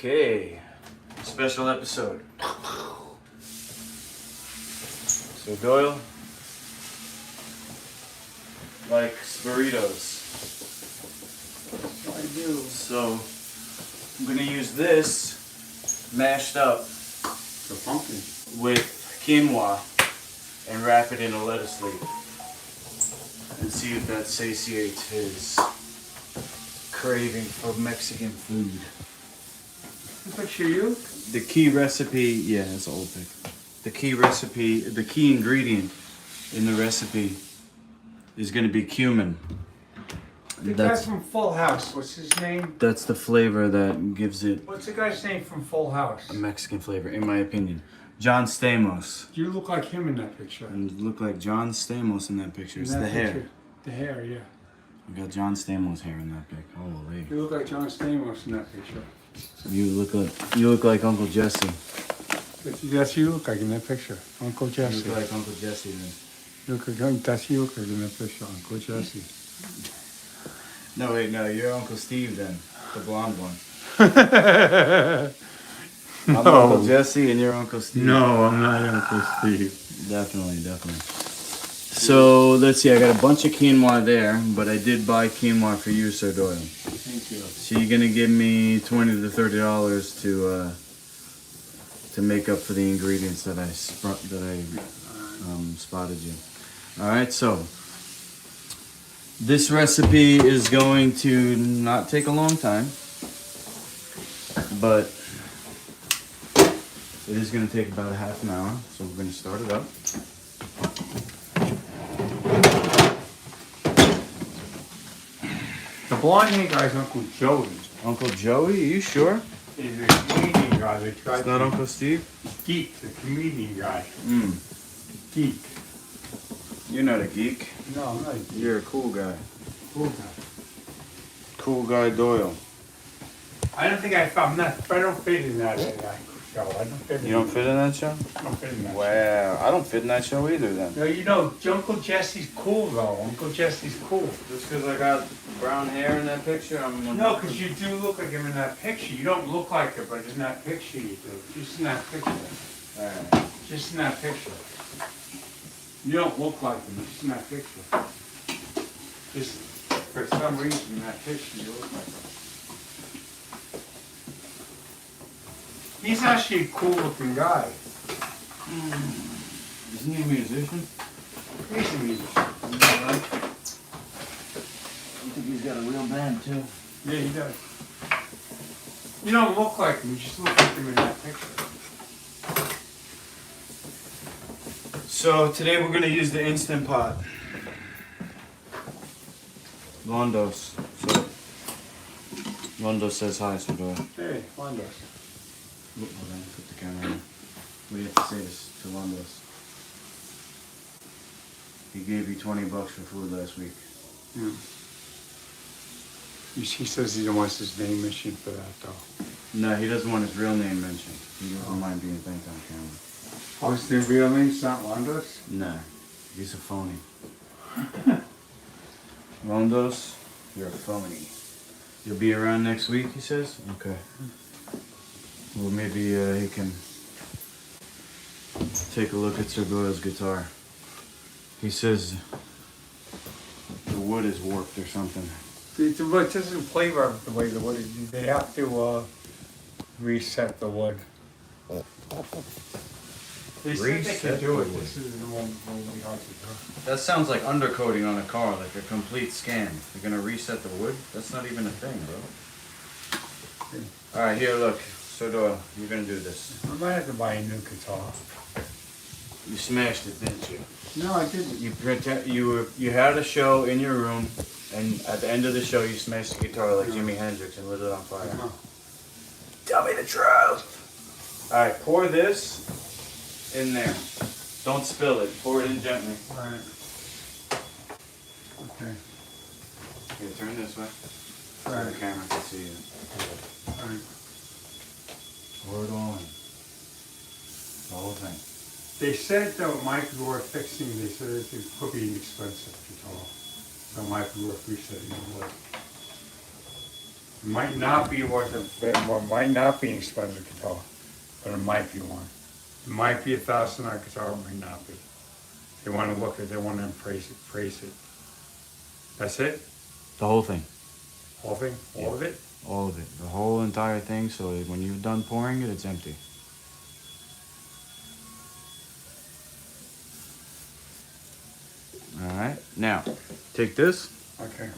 Okay, special episode. So Doyle likes burritos. I do. So I'm gonna use this mashed up The pumpkin. with quinoa and wrap it in a lettuce leaf and see if that satiates his craving for Mexican food. Picture you? The key recipe, yeah, it's an old pic. The key recipe, the key ingredient in the recipe is going to be cumin. The guy from Full House, what's his name? That's the flavor that gives it What's the guy's name from Full House? a Mexican flavor, in my opinion. John Stamos. You look like him in that picture. And look like John Stamos in that picture. It's In the that hair. picture. The hair, yeah. We got John Stamos hair in that pic. Holy. You look like John Stamos in that picture. You look like Uncle Jesse. That's who you look like in that picture. Uncle You Jesse. look like Uncle Jesse then. That's who you look like in that picture. Uncle Jesse. No, wait, no, you're Uncle Steve then. The blonde one. I'm Uncle Jesse and you're Uncle Steve. No, I'm not Uncle Steve. Definitely. So, let's see, I got a bunch of quinoa there, but I did buy quinoa for you, Sir Doyle. Thank you. So you're gonna give me $20 to $30 to make up for the ingredients that I spotted you. All right, so this recipe is going to not take a long time, but it is going to take about a half an hour. So we're going to start it up. The blonde-haired guy's Uncle Joey. Uncle Joey, are you sure? He's a comedian guy. It's not Uncle Steve? Geek, the comedian guy. Geek. You're not a geek. No, I'm not a geek. You're a cool guy. Cool guy. Cool guy Doyle. I don't think I don't fit in that show. I don't fit in You don't fit in that show? I don't fit in that show. Wow, I don't fit in that show either then. No, you know, Uncle Jesse's cool though. Uncle Jesse's cool. Just because I got brown hair in that picture, I'm... No, because you do look like him in that picture. You don't look like it, but in that picture you do. Just in that picture. Alright. Just in that picture. You don't look like him, just in that picture. Just for some reason in that picture you look like him. He's actually a cool looking guy. Isn't he a musician? He's a musician. I think he's got a real band too. Yeah, he does. You don't look like him, you just look like him in that picture. So today we're going to use the Instant Pot. Londos. So, Londos says hi, so Doyle. Hey, Londos. Hold on, put the camera on. We have to say this to Londos. He gave you $20 for food last week. Yeah. He says he wants his name mentioned for that though. No, he doesn't want his real name mentioned. He doesn't mind being thanked on camera. Oh, his real name's not Londos? No, he's a phony. Londos, you're a phony. You'll be around next week, he says? Okay. Well, maybe he can take a look at Sir Doyle's guitar. He says the wood is warped or something. It doesn't play right the way the wood is. They have to reset the wood. They said they can do it. This is the one really hard to do. That sounds like undercoating on a car, like a complete scam. You're gonna reset the wood? That's not even a thing, bro. Alright, here, look. Sir Doyle, you're gonna do this. I might have to buy a new guitar. You smashed it, didn't you? No, I didn't. You had a show in your room, and at the end of the show, you smashed the guitar like Jimi Hendrix and lit it on fire. No. Tell me the truth. All right, pour this in there. Don't spill it. Pour it in gently. Alright. Okay. Here, turn this way. So Alright. the camera can see you. Alright. Pour it all in. The whole thing. They said though, Mike were fixing. They said it could be inexpensive guitar. So Mike were resetting the wood. Might not be might not be an expensive guitar, but it might be one. It might be $1,000 guitar, it might not be. They want to look at, they want to praise it. That's it? The whole thing. Whole thing? All of it? All of it. The whole entire thing, so when you're done pouring it, it's empty. Alright, now, take this. Okay.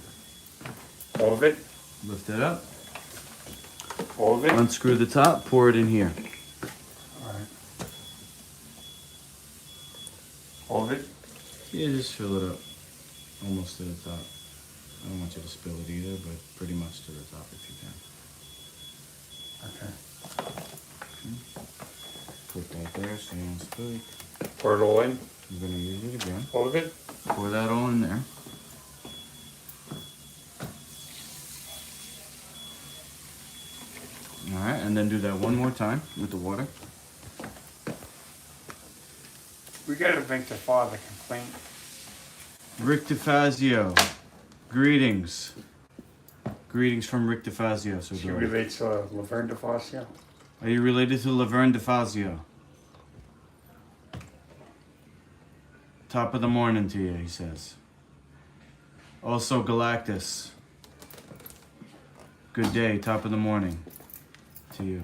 All of it? Lift it up. All of it? Unscrew the top, pour it in here. Alright. All of it? Yeah, just fill it up. Almost to the top. I don't want you to spill it either, but pretty much to the top if you can. Okay. Put that there so you don't spill it. Pour it all in? You're gonna use it again. All of it? Pour that all in there. Alright, and then do that one more time with the water. We gotta make the father complain. Rick DeFazio. Greetings. Greetings from Rick DeFazio. So She go. relates to Laverne DeFazio. Are you related to Laverne DeFazio? Top of the morning to you, he says. Also Galactus. Good day, top of the morning to you.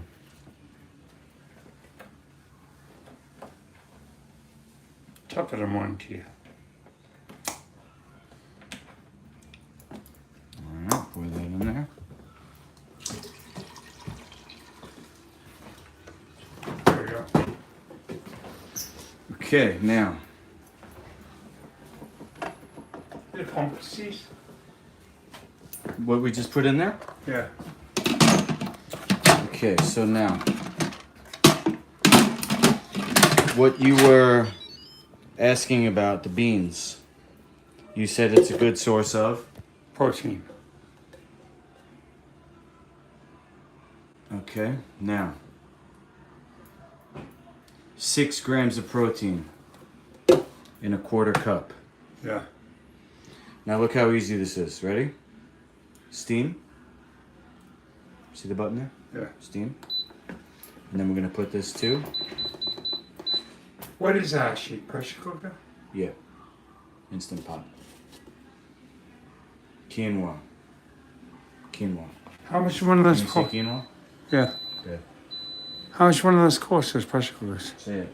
Top of the morning to you. Alright, pour that in there. There we go. Okay, now. The pumpkin seeds? What we just put in there? Yeah. Okay, so now. What you were asking about, the beans. You said it's a good source of? Protein. Okay, now. 6 grams of protein in a quarter cup. Yeah. Now look how easy this is. Ready? Steam. See the button there? Yeah. Steam. And then we're going to put this too. What is that sheet? Pressure cooker? Yeah. Instant Pot. Quinoa. Quinoa. How much one of those Can you cost? say quinoa? Yeah. Good. How much one of those costs, those pressure cookers? Say it.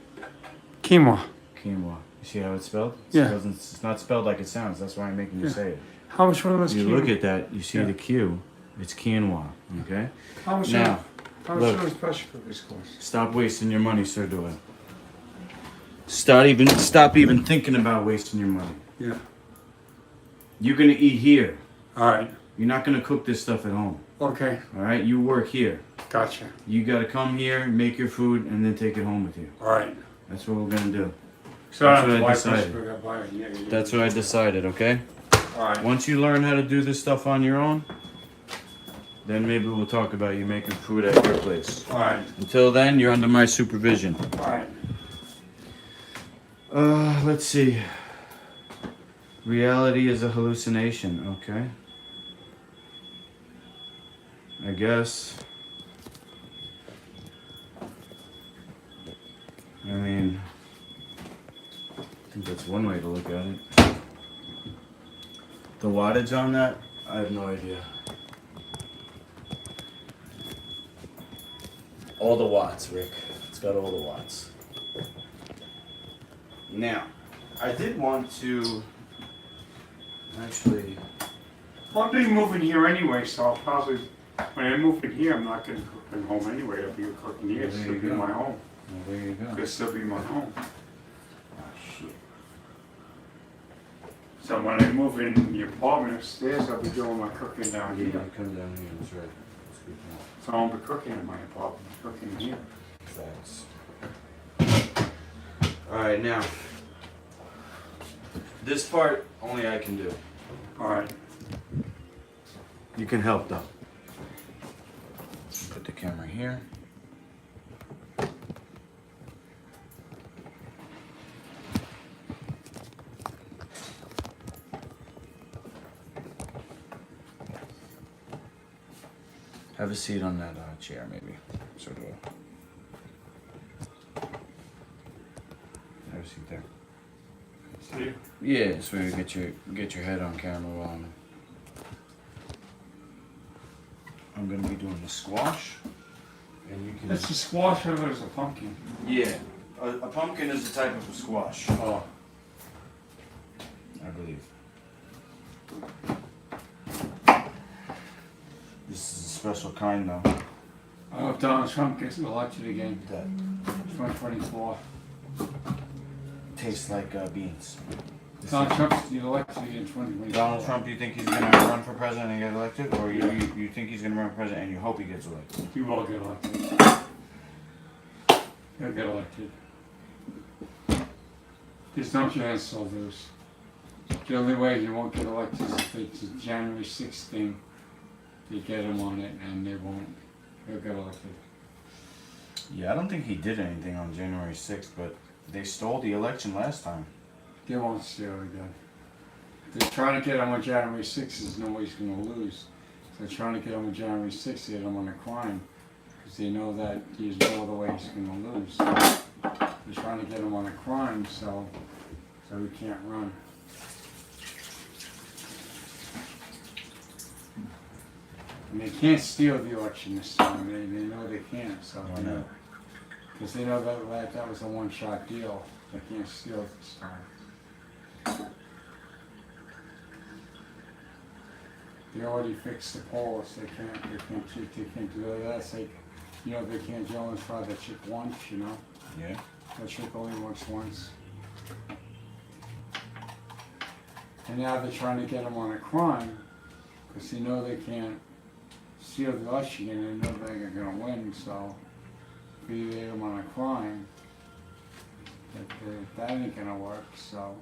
Quinoa. Quinoa. You see how it's spelled? Yeah. It's not spelled like it sounds. That's why I'm making you Yeah. say it. How much one of those You quinoa? look at that, you see Yeah. the Q. It's quinoa. Okay? How much Now, how much look. one of those pressure cookers cost? Stop wasting your money, Sir Doyle. Stop even thinking about wasting your money. Yeah. You're gonna eat here. Alright. You're not gonna cook this stuff at home. Okay. Alright? You work here. Gotcha. You gotta come here, make your food, and then take it home with you. Alright. That's what we're gonna do. So I That's don't have to what I buy decided. pressure cooker, I buy it. Yeah, That's what I decided, okay? Alright. Once you learn how to do this stuff on your own, then maybe we'll talk about you making food at your place. Alright. Until then, you're under my supervision. Alright. Let's see. Reality is a hallucination, okay? I guess. I mean, I think that's one way to look at it. The wattage on that, I have no idea. All the watts, Rick. It's got all the watts. Now, I did want to actually. Well, I'll be moving here anyway, so I'll probably, when I move in here, I'm not going to cook at home anyway. I'll be cooking here. Well, It's there still you be go. my home. Well, there you go. It'll still be my home. Oh, shit. So when I move in the apartment upstairs, I'll be doing my cooking down Yeah, here. come down here. That's right. That's a good point. So I won't be cooking in my apartment. I'm cooking here. Facts. All right, now. This part only I can do. Alright. You can help though. Put the camera here. Have a seat on that chair, maybe. Sort of. Have a seat there. See? Yeah, so you get your head on camera while I'm gonna be doing the squash, and you can. That's a squash or there's a pumpkin? Yeah, a pumpkin is a type of a squash, Oh. I believe. This is a special kind, though. I hope Donald Trump gets elected again. That 2024. tastes like beans. Donald Trump's get elected again in 2024. Donald Trump, you think he's gonna run for president and get elected, or you think he's gonna run for president and you hope he gets elected? He will get elected. He'll get elected. Just don't you have to lose. The only way he won't get elected is if it's a January 6th thing. They get him on it and they won't. He'll get elected. Yeah, I don't think he did anything on January 6th, but they stole the election last time. They won't steal again. They're trying to get him on January 6th. There's no way he's going to lose. So they're trying to get him on January 6th to get him on a crime. Because they know that there's no other way he's going to lose. They're trying to get him on a crime so he can't run. And they can't steal the election this time. They know they can't. So Why not? because they know that was a one-shot deal. They can't steal it this time. They already fixed the polls. They can't do that. It's like, they can't only try the chick once, Yeah. The chick only works once. And now they're trying to get them on a crime because they know they can't steal the election and they know they're going to win. So if you get them on a crime, that ain't going to work. So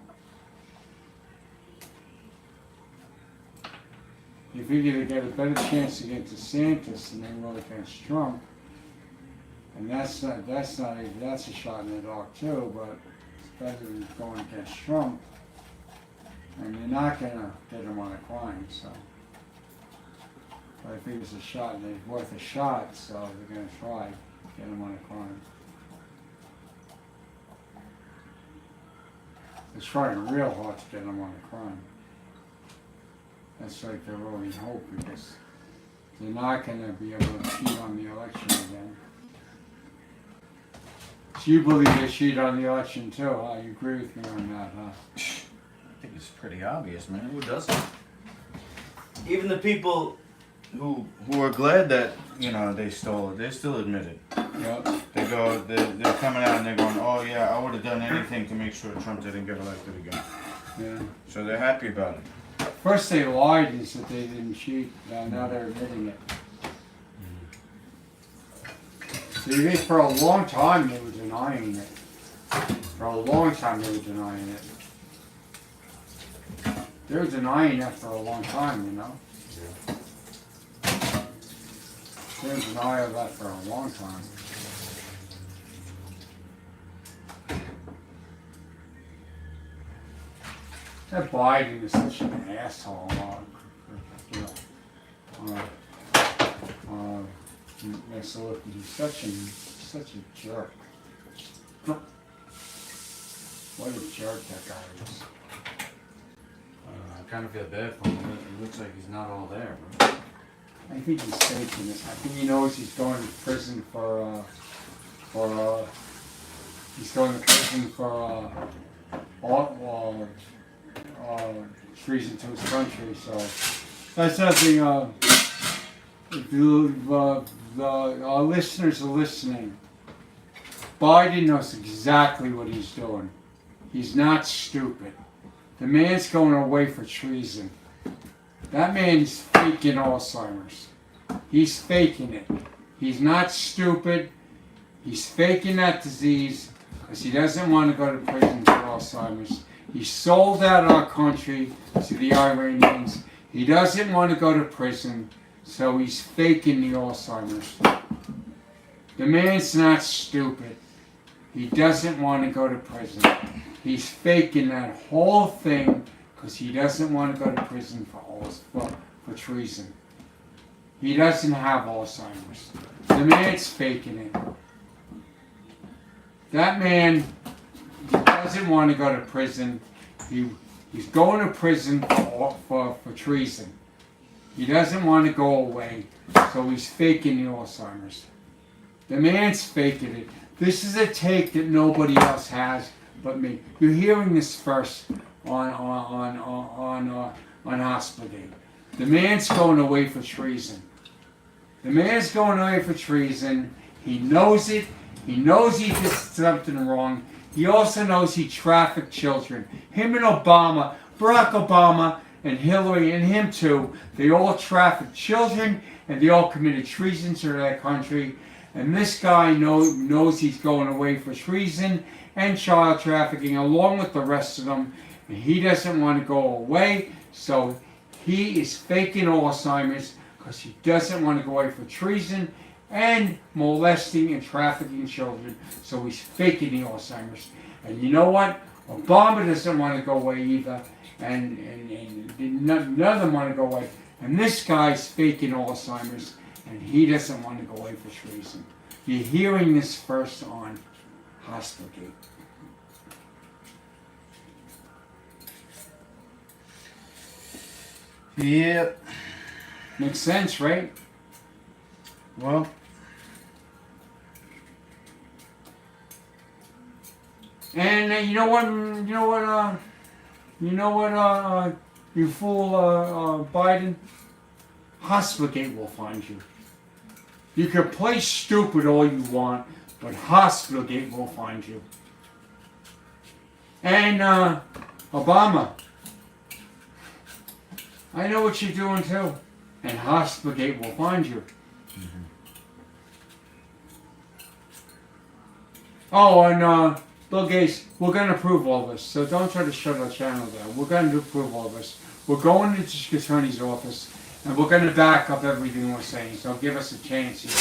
you figure they get a better chance against DeSantis than they will against Trump, and that's a shot in the dark too. But it's better than going against Trump, and they're not gonna get him on a crime. So, but I think it's a shot, and it's worth a shot. So they're gonna try to get him on a crime. They're trying real hard to get him on a crime. That's like their only hope because they're not going to be able to cheat on the election again. So you believe they cheat on the election too, huh? You agree with me on that, huh? I think it's pretty obvious, man. Who doesn't? Even the people who are glad that they stole it, they still admit it. Yep. They're coming out and they're going, oh yeah, I would have done anything to make sure Trump didn't get elected again. Yeah. So they're happy about it. First they lied and said they didn't cheat, now they're admitting it. See, for a long time they were denying it. For a long time they were denying it. They were denying that for a long time, Yeah. They were denying that for a long time. That Biden is such an asshole. Makes it look he's such a jerk. What a jerk that guy is. I kind of feel bad for him. It looks like he's not all there, bro. I think he's faking this. I think he knows he's going to prison for treason to his country. So that's something. If our listeners are listening, Biden knows exactly what he's doing. He's not stupid. The man's going away for treason. That man's faking Alzheimer's. He's faking it. He's not stupid. He's faking that disease because he doesn't want to go to prison for Alzheimer's. He sold out our country to the Iranians. He doesn't want to go to prison, so he's faking the Alzheimer's. The man's not stupid. He doesn't want to go to prison. He's faking that whole thing because he doesn't want to go to prison for treason. He doesn't have Alzheimer's. The man's faking it. That man doesn't want to go to prison. He's going to prison for treason. He doesn't want to go away, so he's faking the Alzheimer's. The man's faking it. This is a take that nobody else has but me. You're hearing this first on Hospitalgate. The man's going away for treason. The man's going away for treason. He knows it. He knows he did something wrong. He also knows he trafficked children. Him and Obama, Barack Obama and Hillary and him too, they all trafficked children and they all committed treason to their country. And this guy knows he's going away for treason and child trafficking along with the rest of them. And he doesn't want to go away, so he is faking Alzheimer's because he doesn't want to go away for treason and molesting and trafficking children. So he's faking the Alzheimer's. And you know what? Obama doesn't want to go away either. And none of them want to go away. And this guy's faking Alzheimer's. And he doesn't want to go away for treason. You're hearing this first on Hospitalgate. Yep. Makes sense, right? Well, and you know what, you fool, Biden? Hospitalgate will find you. You can play stupid all you want, but Hospitalgate will find you. And Obama, I know what you're doing too, and Hospitalgate will find you. mm-hmm. Oh, and Bill Gates, we're going to prove all this, so don't try to shut our channel down. We're going to prove all this. We're going to the district attorney's office, and we're going to back up everything we're saying, so give us a chance here.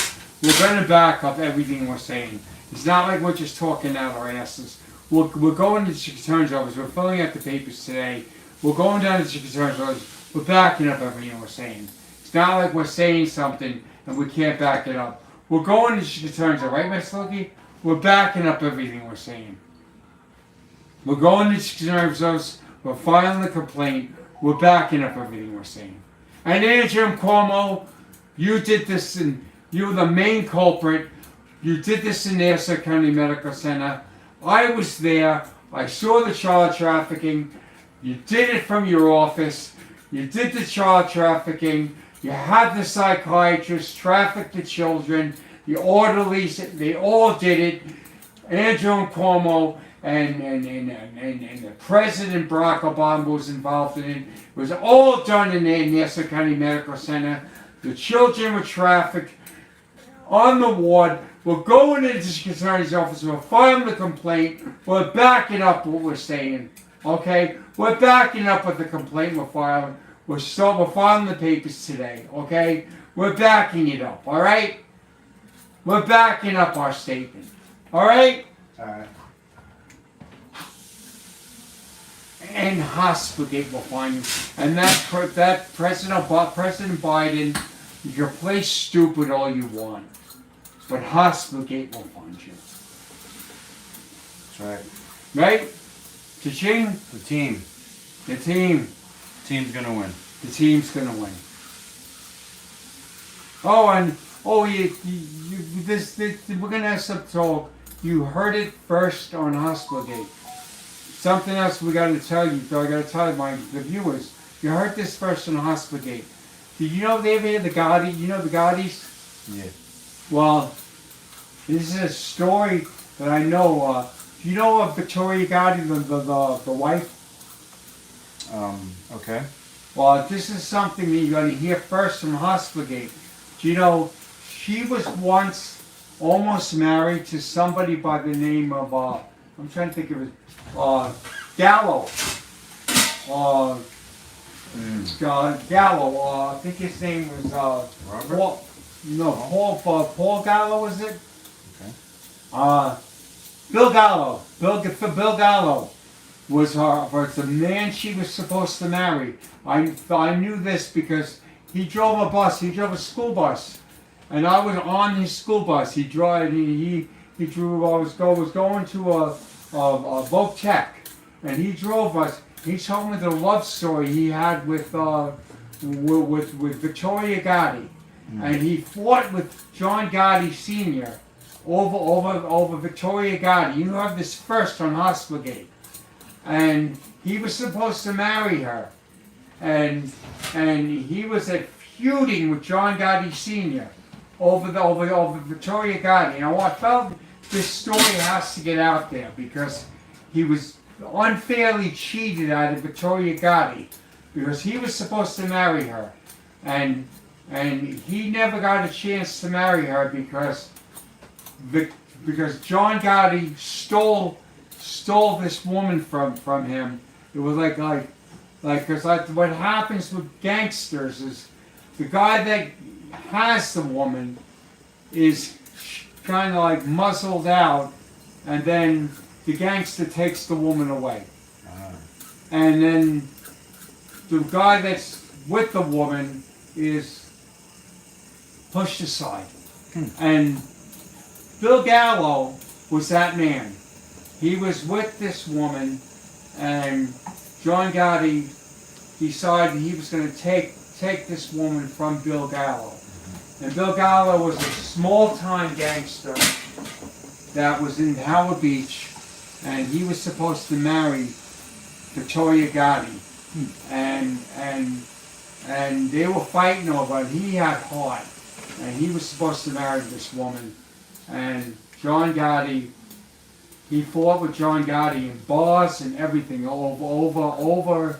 We're going to back up everything we're saying. It's not like we're just talking out our asses. We're going to the district attorney's office. We're filling out the papers today. We're going down to the district attorney's office. We're backing up everything we're saying. It's not like we're saying something and we can't back it up. We're going to the district attorney's office, right, Miss Loki? We're backing up everything we're saying. We're going to the district attorney's office. We're filing the complaint. We're backing up everything we're saying. And Andrew Cuomo, you did this, and you were the main culprit. You did this in Nassau County Medical Center. I was there. I saw the child trafficking. You did it from your office. You did the child trafficking. You had the psychiatrist traffic the children. The orderlies, they all did it. Andrew Cuomo and the President Barack Obama was involved in it. It was all done in the Nassau County Medical Center. The children were trafficked on the ward. We're going into the district attorney's office. We're filing the complaint. We're backing up what we're saying. Okay? We're backing up with the complaint we're filing. We're filing the papers today. Okay? We're backing it up. All right? We're backing up our statement. All right? All right. And Hospitalgate will find you. And that President Biden, you can play stupid all you want, but Hospitalgate will find you. That's right. Right? Cha-ching? The team. The team. Team's gonna win. The team's gonna win. Oh, and we're gonna have some talk. You heard it first on Hospitalgate. Something else we got to tell you, though I got to tell the viewers. You heard this first on Hospitalgate. Did you know they ever had the Gotti? You know the Gottis? Yeah. Well, this is a story that I know. Do you know of Victoria Gotti, the wife? Okay. Well, this is something that you're going to hear first from Hospitalgate. Do you know, she was once almost married to somebody by the name of, I'm trying to think of it, Gallo. Gallo. I think his name was Robert? Paul Gallo, was it? Okay. Bill Gallo. Bill Gallo was the man she was supposed to marry. I knew this because he drove a bus. He drove a school bus, and I was on his school bus. He drove. He drove. I was going to a Voc Tech, and he drove us. He told me the love story he had with Victoria Gotti, and he fought with John Gotti Sr. over Victoria Gotti. You have this first on Hospitalgate, and he was supposed to marry her, and he was feuding with John Gotti Sr. over Victoria Gotti. Now I felt this story has to get out there because he was unfairly cheated out of Victoria Gotti because he was supposed to marry her, and he never got a chance to marry her because John Gotti stole this woman from him. It was like because what happens with gangsters is the guy that has the woman is kind of like muzzled out, and then the gangster takes the woman away, and then the guy that's with the woman is pushed aside. And Bill Gallo was that man. He was with this woman, and John Gotti decided he was going to take this woman from Bill Gallo. And Bill Gallo was a small-time gangster that was in Howard Beach, and he was supposed to marry Victoria Gotti. And they were fighting over it. He had heart, and he was supposed to marry this woman. And John Gotti, he fought with John Gotti in bars and everything over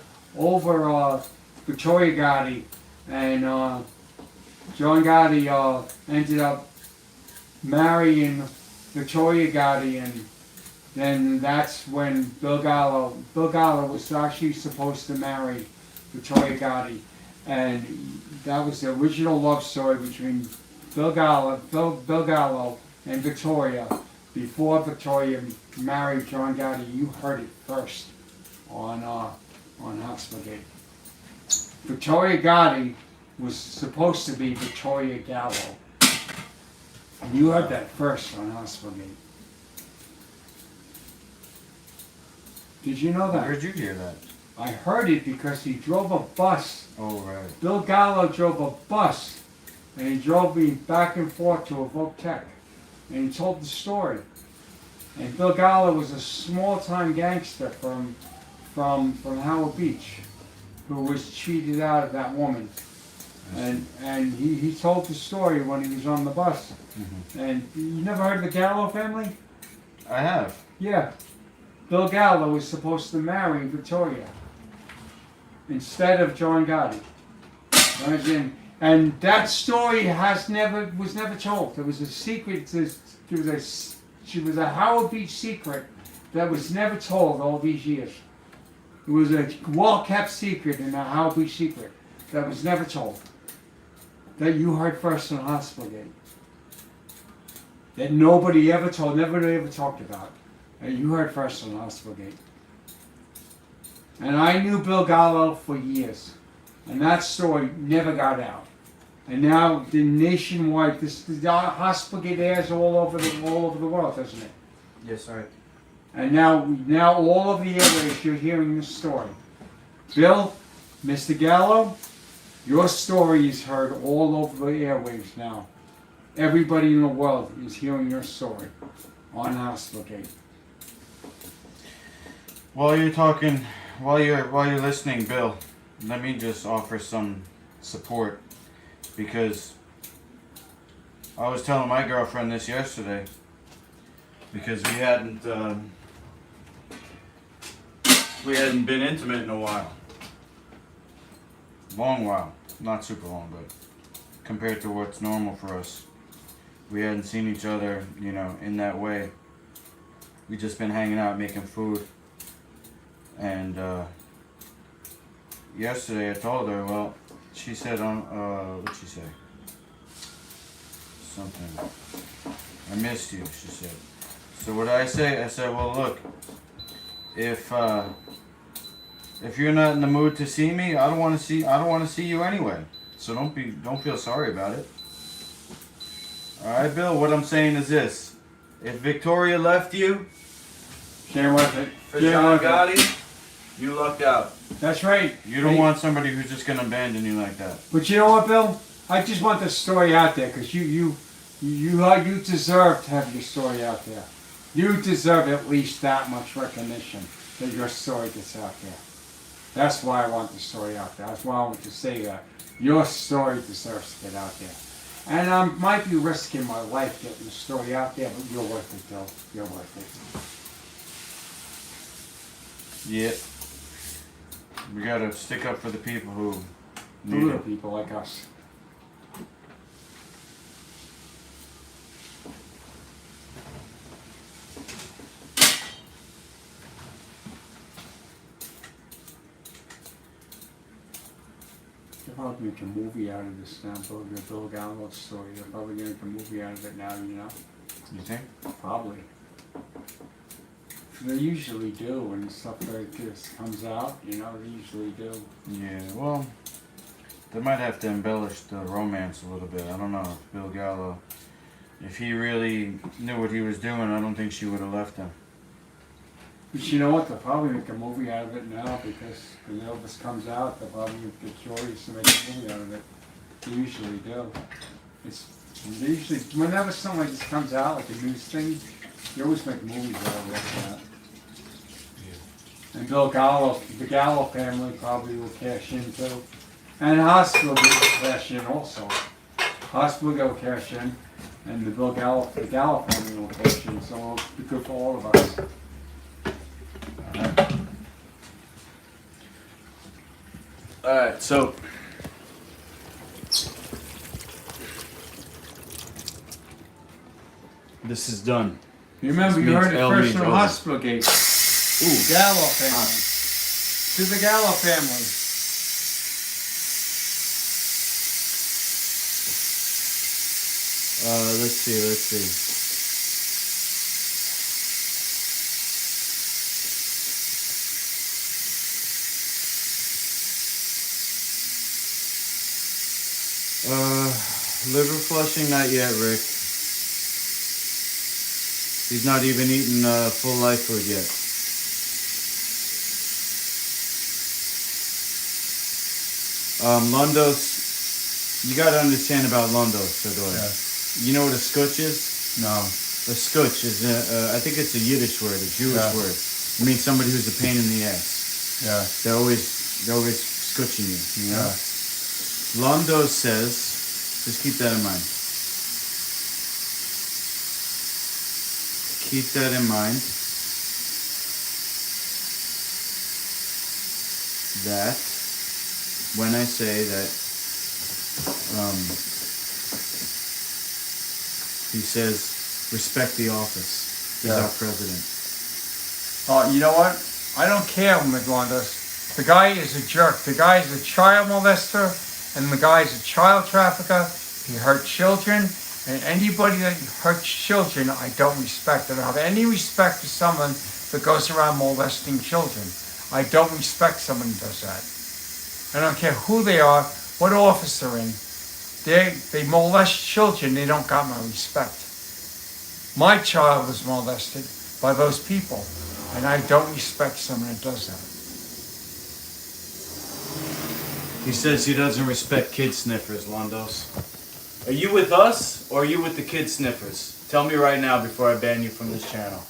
Victoria Gotti, and John Gotti ended up marrying Victoria Gotti, and then that's when Bill Gallo was actually supposed to marry Victoria Gotti, and that was the original love story between Bill Gallo and Victoria before Victoria married John Gotti. You heard it first on Hospitalgate. Victoria Gotti was supposed to be Victoria Gallo, and you heard that first on Hospitalgate. Did you know that? Where'd you hear that? I heard it because he drove a bus. Oh, right. Bill Gallo drove a bus, and he drove me back and forth to a Voc Tech, and he told the story. And Bill Gallo was a small-time gangster from Howard Beach, who was cheated out of that woman. And he told the story when he was on the bus. Mm-hmm. And you never heard of the Gallo family? I have. Yeah. Bill Gallo was supposed to marry Victoria instead of John Gotti. And that story was never told. It was a secret. She was a Howard Beach secret that was never told all these years. It was a well-kept secret in a Howard Beach secret that was never told. That you heard first on Hospitalgate. That nobody ever told, nobody ever talked about. And you heard first on Hospitalgate. And I knew Bill Gallo for years. And that story never got out. And now the nationwide, the Hospitalgate airs all over the world, doesn't it? Yes, right. And now all of the airways you're hearing this story. Bill, Mr. Gallo, your story is heard all over the airwaves now. Everybody in the world is hearing your story on Hospitalgate. While you're listening, Bill, let me just offer some support, because I was telling my girlfriend this yesterday, because we hadn't been intimate in a while. Long while. Not super long, but compared to what's normal for us. We hadn't seen each other, in that way. We just been hanging out, making food. And yesterday I told her, well, she said, what'd she say? Something. I missed you, she said. So what did I say? I said, well, look, if you're not in the mood to see me, I don't want to see you anyway. So don't feel sorry about it. All right, Bill. What I'm saying is this: if Victoria left you Can't with it. for Can't John with it. Gotti, you lucked out. That's right. You don't want somebody who's just gonna abandon you like that. But you know what, Bill? I just want this story out there because you deserve to have your story out there. You deserve at least that much recognition that your story gets out there. That's why I want the story out there. That's why I want to say that. Your story deserves to get out there. And I might be risking my life getting the story out there, but you're worth it, Bill. You're worth it. Yeah. We gotta stick up for the people who The need little it. people like us. They're probably making a movie out of this now, the Bill Gallo story. They're probably going to make a movie out of it now, you know? You think? Probably. They usually do when stuff like this comes out, you know, they usually do. Yeah. Well, they might have to embellish the romance a little bit. I don't know if Bill Gallo, if he really knew what he was doing, I don't think she would have left him. But you know what, they'll probably make a movie out of it now because when Elvis comes out, they'll probably get curious to make a movie out of it. They usually do. They usually, whenever something like this comes out, like a news thing, they always make movies out of it like that. And Bill Gallo, the Gallo family probably will cash in too. And Hospital will cash in also. Hospital will cash in, and the Gallo family will cash in, so it'll be good for all of us. Alright, so this is done. You remember, This you means heard it L first means from over. Hospitalgate. Ooh. Gallo family. To the Gallo family. Let's see. Liver flushing, not yet, Rick. He's not even eaten full life food yet. Lundos, you gotta understand about Lundos, Doyle. Yeah. You know what a scutch is? No. A scutch is, I think it's a Yiddish word, a Jewish Yeah. word. It means somebody who's a pain in the ass. Yeah. They're always scutching you. Yeah. Londos says, just keep that in mind. Keep that in mind. That when I say that he says respect the office. He's Yeah. our president. You know what? I don't care what McLondos. The guy is a jerk. The guy is a child molester, and the guy is a child trafficker. He hurt children, and anybody that hurts children, I don't respect. I don't have any respect for someone that goes around molesting children. I don't respect someone who does that. I don't care who they are, what office they're in. They molest children, they don't got my respect. My child was molested by those people, and I don't respect someone that does that. He says he doesn't respect kid sniffers, Londos. Are you with us or are you with the kid sniffers? Tell me right now before I ban you from this channel.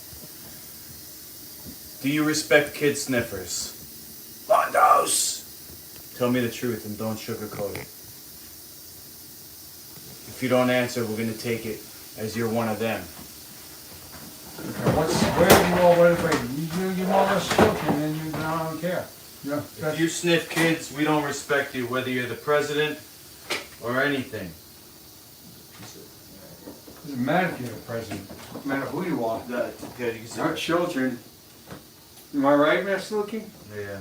Do you respect kid sniffers? Londos! Tell me the truth and don't sugarcoat it. If you don't answer, we're going to take it as you're one of them. Where you all you molest children and I don't care. Yeah. If you sniff kids, we don't respect you, whether you're the president or anything. Doesn't matter if you're the president. Doesn't matter who you are. Yeah, you can see. Not children. Am I right, Mr. Luki? Yeah.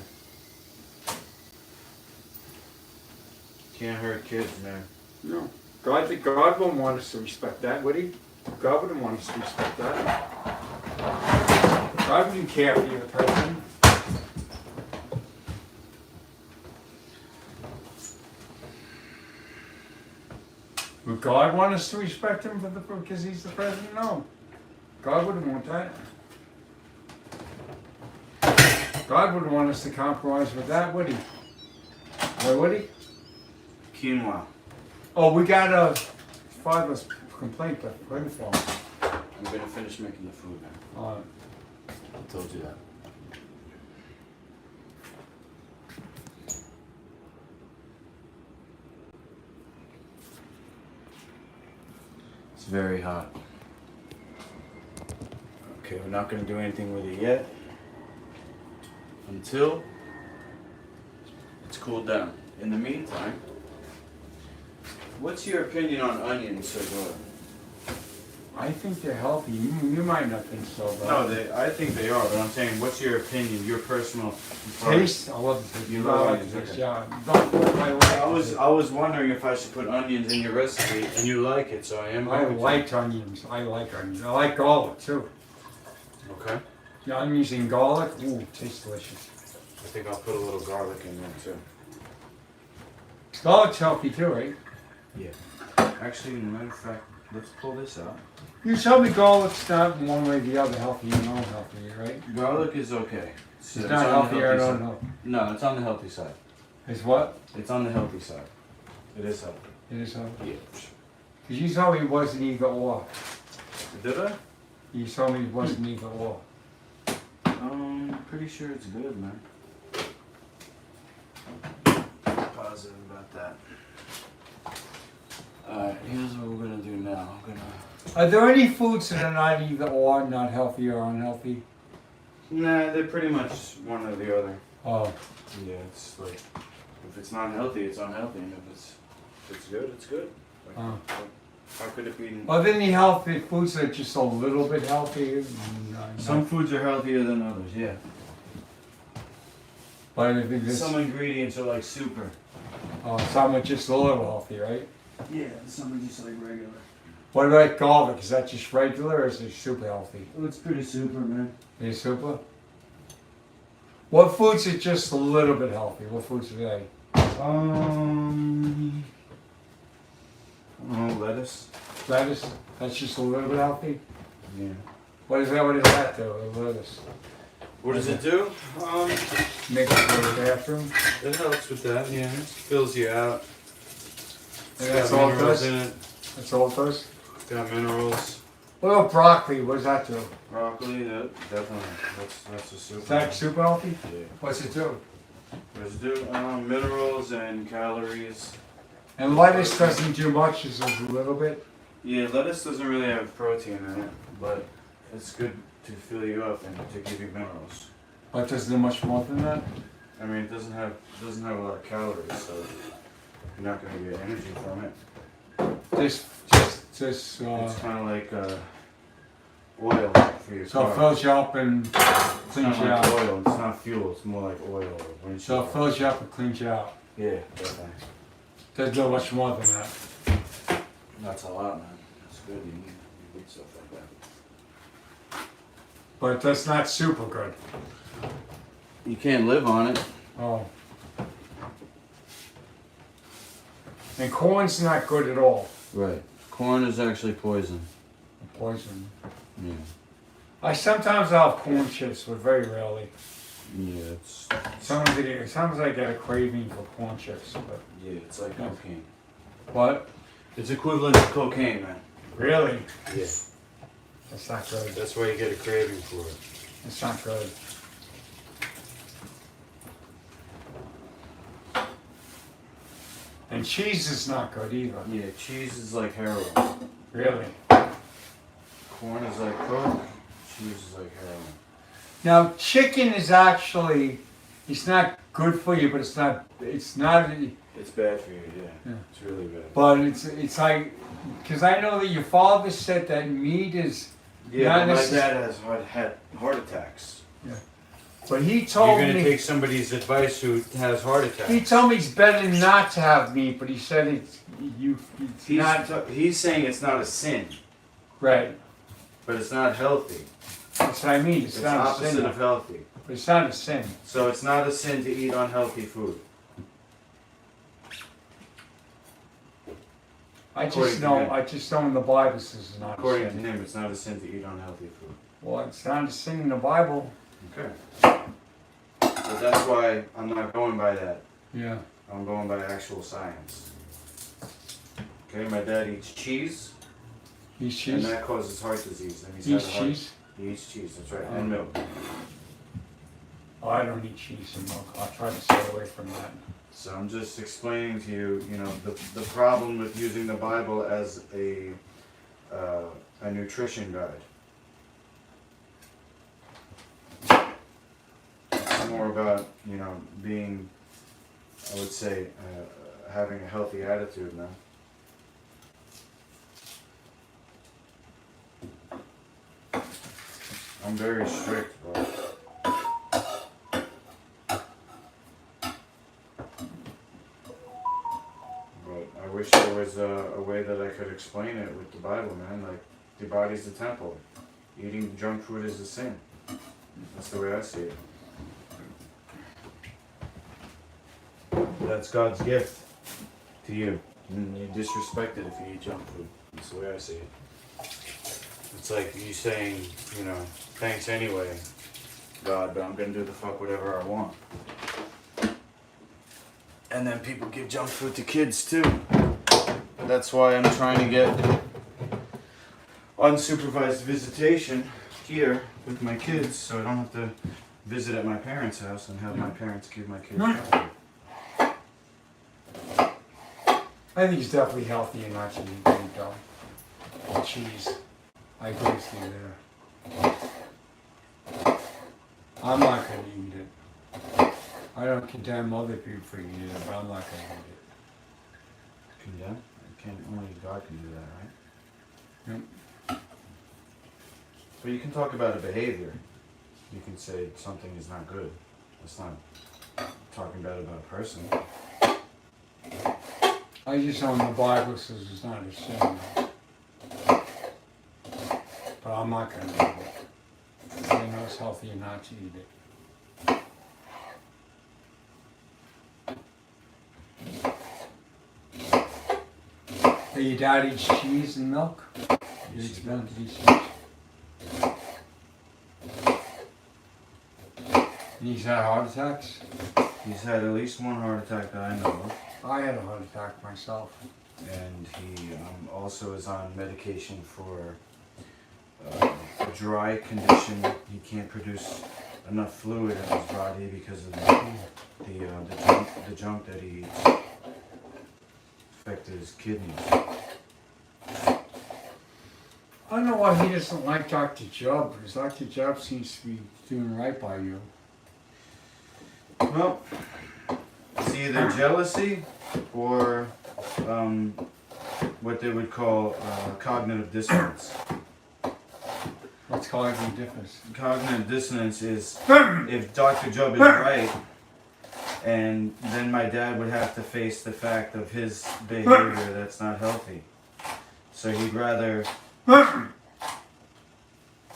Can't hurt kids, man. No. God wouldn't want us to respect that, would he? God wouldn't want us to respect that. God wouldn't care if you're the president. Would God want us to respect him because he's the president? No. God wouldn't want that. God wouldn't want us to compromise with that, would he? Why would he? Quinoa. Oh, we got a father's complaint, but wait for him. I'm gonna finish making the food now. I told you that. It's very hot. Okay, we're not gonna do anything with it yet until it's cooled down. In the meantime, what's your opinion on onions, Sir Doyle? I think they're healthy. You might not think so, but No, I think they are, but I'm saying, what's your opinion, your personal taste. I love the taste. You love I like onions, the taste. okay. Yeah. Don't put my way. I was wondering if I should put onions in your recipe, and you like it, so I am. I going to. like onions. I like onions. I like garlic too. Okay. The onions and garlic, ooh, tastes delicious. I think I'll put a little garlic in there too. Garlic's healthy too, right? Yeah. Actually, as a matter of fact, let's pull this out. You tell me garlic's not one way or the other healthy and unhealthy, right? Garlic is okay. It's not healthy or unhealthy. No, it's on the healthy side. It's what? It's on the healthy side. It is healthy. It is healthy. Yeah. Because you told me it wasn't either or. Did I? You told me it wasn't either or. Pretty sure it's good, man. Positive about that. Alright, here's what we're gonna do now. Are there any foods that are not either or, not healthy or unhealthy? Nah, they're pretty much one or the other. Oh. Yeah, it's like, if it's not healthy, it's unhealthy, and if it's good, it's good. Like, Oh. how could it be? Are there any healthy foods that are just a little bit healthy? No, Some foods are healthier than others, yeah. But if it's Some ingredients are like super. some are just a little healthy, right? Yeah, some are just like regular. What about garlic? Is that just regular or is it super healthy? Well, it's pretty super, man. Is it super? What foods are just a little bit healthy? What foods are they? Lettuce. Lettuce? That's just a little bit healthy? Yeah. What does that do? Lettuce. What does it do? Make it go to the bathroom? It helps with that, yeah. It fills you out. And that's all it minerals does? in it. That's all it does? It's got minerals. What about broccoli? What does that do? Broccoli, definitely. That's a super. Is that super healthy? Yeah. What's it do? What does it do? Minerals and calories. And lettuce doesn't do much, it's just a little bit. Yeah, lettuce doesn't really have protein in it, but it's good to fill you up and to give you minerals. But it doesn't do much more than that? I mean, it doesn't have a lot of calories, so you're not going to get energy from it. Just, It's kind of like oil for your so car. it fills you up and It's cleans not you like out. oil. It's not fuel. It's more like oil. Or windshield. So it fills you up and cleans you out. Yeah, definitely. Doesn't do much more than that. That's a lot, man. That's good. You need stuff like that. But that's not super good. You can't live on it. Oh. And corn's not good at all. Right. Corn is actually poison. Poison. Yeah. Sometimes I'll have corn chips, but very rarely. Yeah, it's Sometimes I get a craving for corn chips, but yeah, it's like cocaine. what? It's equivalent to cocaine, man. Really? Yeah. That's not good. That's why you get a craving for it. It's not good. And cheese is not good either. Yeah, cheese is like heroin. Really? Corn is like coke. Cheese is like heroin. Now, chicken is actually, it's not good for you, but it's not, It's bad for you, yeah. It's really bad. but it's like, because I know that your father said that meat is, Yeah, not but my necessarily, dad has had heart attacks. but he You're told gonna me, take somebody's advice who has heart attacks. he told me it's better not to have meat, but he said it's not, He's saying it's not a sin, right. but it's not healthy. That's what I mean, It's not a opposite sin, of healthy. but it's not a sin. So it's not a sin to eat unhealthy food. I According just to know, him. I just know in the Bible says it's not a According to sin. him, it's not a sin to eat unhealthy food. Well, it's not a sin in the Bible. Okay. But that's why I'm not going by that. Yeah. I'm going by actual science. Okay, my dad eats cheese, Eats and cheese? that causes heart disease. And he's Eats had a heart. cheese? He eats cheese, that's right, Oh. and milk. Oh, I don't eat cheese and milk. I'll try to stay away from that. So I'm just explaining to you, the problem with using the Bible as a nutrition guide. It's more about, being, I would say, having a healthy attitude now. I'm very strict, bro. But I wish there was a way that I could explain it with the Bible, man. Like, the body's the temple. Eating junk food is a sin. That's the way I see it. That's God's gift to you. And you disrespect it if you eat junk food. That's the way I see it. It's like you saying, thanks anyway, God, but I'm gonna do the fuck whatever I want. And then people give junk food to kids too. That's why I'm trying to get unsupervised visitation here with my kids, so I don't have to visit at my parents' house and have my parents give my kids junk food. I think it's definitely healthy and not eating burrito and cheese. I agree with you there. I'm not going to eat it. I don't condemn other people for eating it, but I'm not going to eat it. Condemn? Only God can do that, right? Yep. But you can talk about a behavior. You can say something is not good. That's not talking bad about a person. I just know in the Bible says it's not a sin. But I'm not going to eat it. I know it's healthy not to eat it. So your dad eats cheese and milk? He eats milk and eats cheese. And he's had heart attacks? He's had at least one heart attack that I know of. I had a heart attack myself. And he also is on medication for a dry condition. He can't produce enough fluid in his body because of the junk that he eats. Affected his kidneys. I don't know why he doesn't like Dr. Jubb, because Dr. Jubb seems to be doing right by you. Well, it's either jealousy or what they would call cognitive dissonance. What's causing the difference? Cognitive dissonance is if Dr. Jubb is right, and then my dad would have to face the fact of his behavior that's not healthy. So he'd rather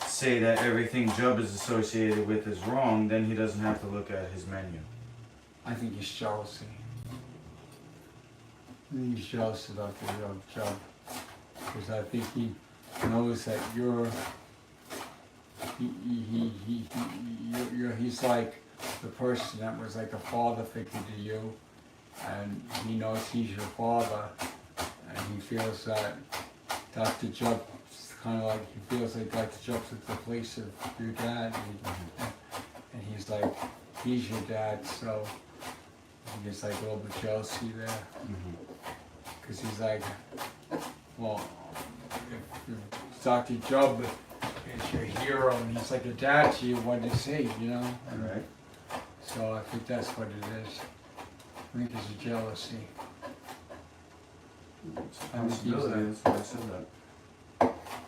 say that everything Jubb is associated with is wrong, then he doesn't have to look at his menu. I think he's jealousy. I think he's jealous of Dr. Jubb. Because I think he knows that he's like the person that was like a father figure to you, and he knows he's your father, and he feels that Dr. Jubb kind of like, he feels like Dr. Jubb took the place of your dad, and he's like, he's your dad, so I think it's like a little bit jealousy there, because he's like, well, if Dr. Jubb is your hero and he's like a dad to you, what does he, And Right. so I think that's what it is. I think it's a jealousy. It's a I think he's possibility, like, that's why I said that.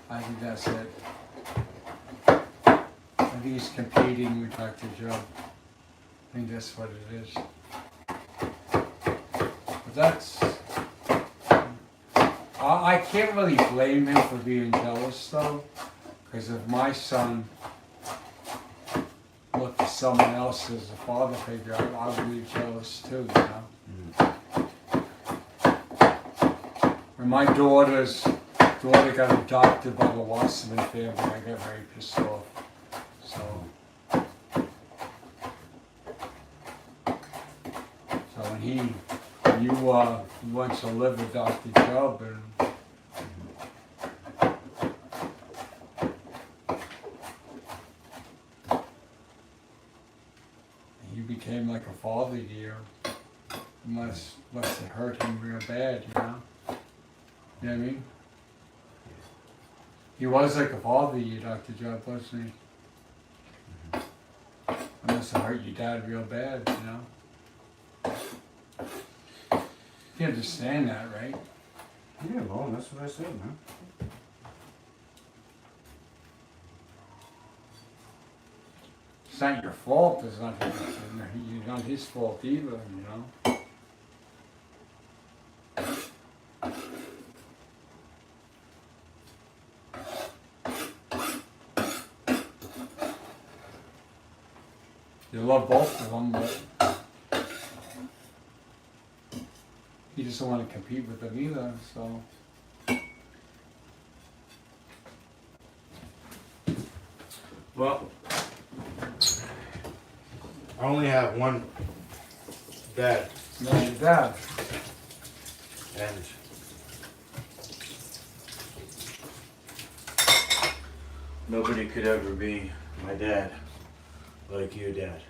I think that's it. I think he's competing with Dr. Jubb. I think that's what it is. But that's... I can't really blame him for being jealous though, because if my son looked at someone else as a father figure, I would be jealous too, When my daughter got adopted by the Wasserman family, I got very pissed off. So when you went to live with Dr. Job and he became like a father to you, must have hurt him real bad, you know? You know what I mean? He was like a father to you, Dr. Job, wasn't he? It must have hurt your dad real bad, you know? You understand that, right? Yeah, well, that's what I said, man. It's not your fault, it's not his fault either, you know? You love both of them, but he doesn't want to compete with them either, so. Well, I only have one dad, Not your dad. and nobody could ever be my dad like you, Dad.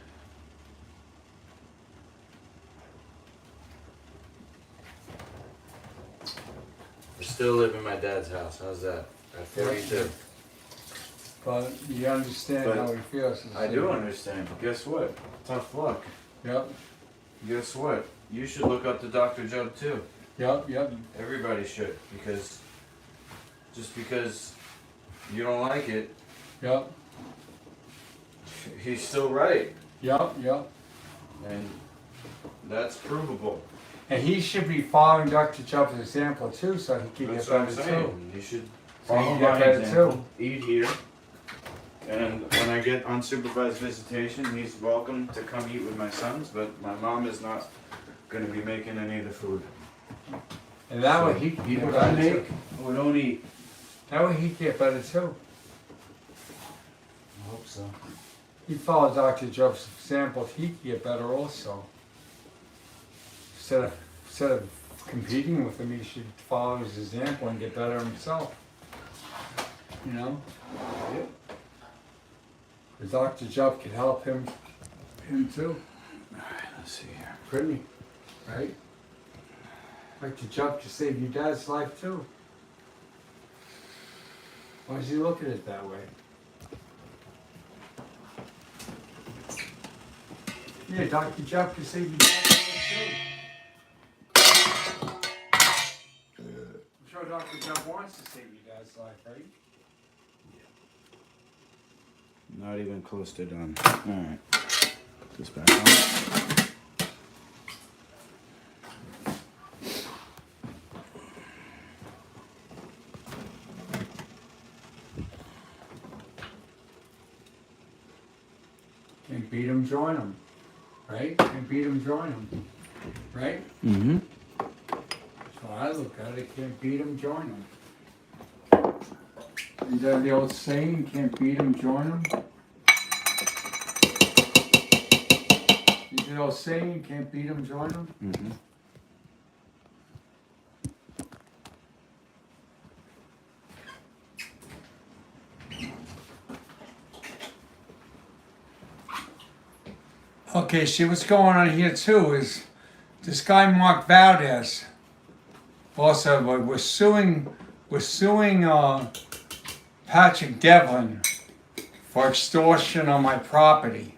I still live in my dad's house. How's that? At 42. But you understand But how he feels. I do understand, but guess what? Tough luck. Yep, Guess what? You should look up to Dr. Judd too. yep. Everybody should, because just because you don't like it, Yep, he's still right, yep. and that's provable. And he should be following Dr. Chubb's example too, so he can That's get what I'm better too. saying. You should So you follow get my better example. Eat here, and when I get unsupervised visitation, he's welcome to come eat with my sons. But my mom is not going to be making any of the food. And that way he So, can get what I better make, too. we don't eat. That way he can get better too. I hope so. He followed Dr. Chubb's example, he can get better also. Instead of competing with him, he should follow his example and get better himself. You know? Yep. Because Dr. Chubb can help him too. Alright, let's see here. Couldn't he? Right? Dr. Chubb can save your dad's life too. Why is he looking at it that way? Yeah, Dr. Chubb can save your dad's life too. I'm sure Dr. Chubb wants to save your dad's life, right? Not even close to done. Alright. Put this back on. Can't beat him, join him. Right? Can't beat him, join him. Right? Mm-hmm. So I look at it, can't beat him, join him. Is that the old saying, can't beat him, join him? Is the old saying, can't beat him, join him? Mm-hmm. Okay, see what's going on here too is this guy Mark Valdez also we're suing Patrick Devlin for extortion on my property.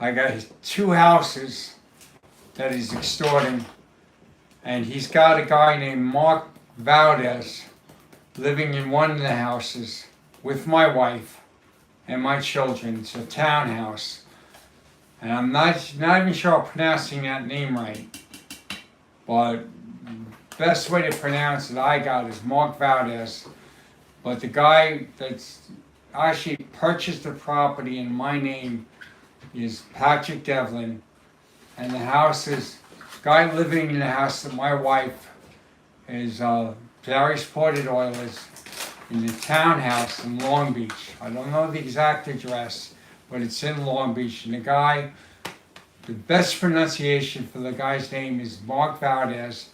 I got his 2 houses that he's extorting, and he's got a guy named Mark Valdez living in one of the houses with my wife and my children. It's a townhouse. And I'm not even sure I'm pronouncing that name right. But best way to pronounce it I got is Mark Valdez. But the guy that's actually purchased the property in my name is Patrick Devlin. And the house is, guy living in the house that my wife is Darius Porter Doyle is in the townhouse in Long Beach. I don't know the exact address, but it's in Long Beach. And the best pronunciation for the guy's name is Mark Valdez,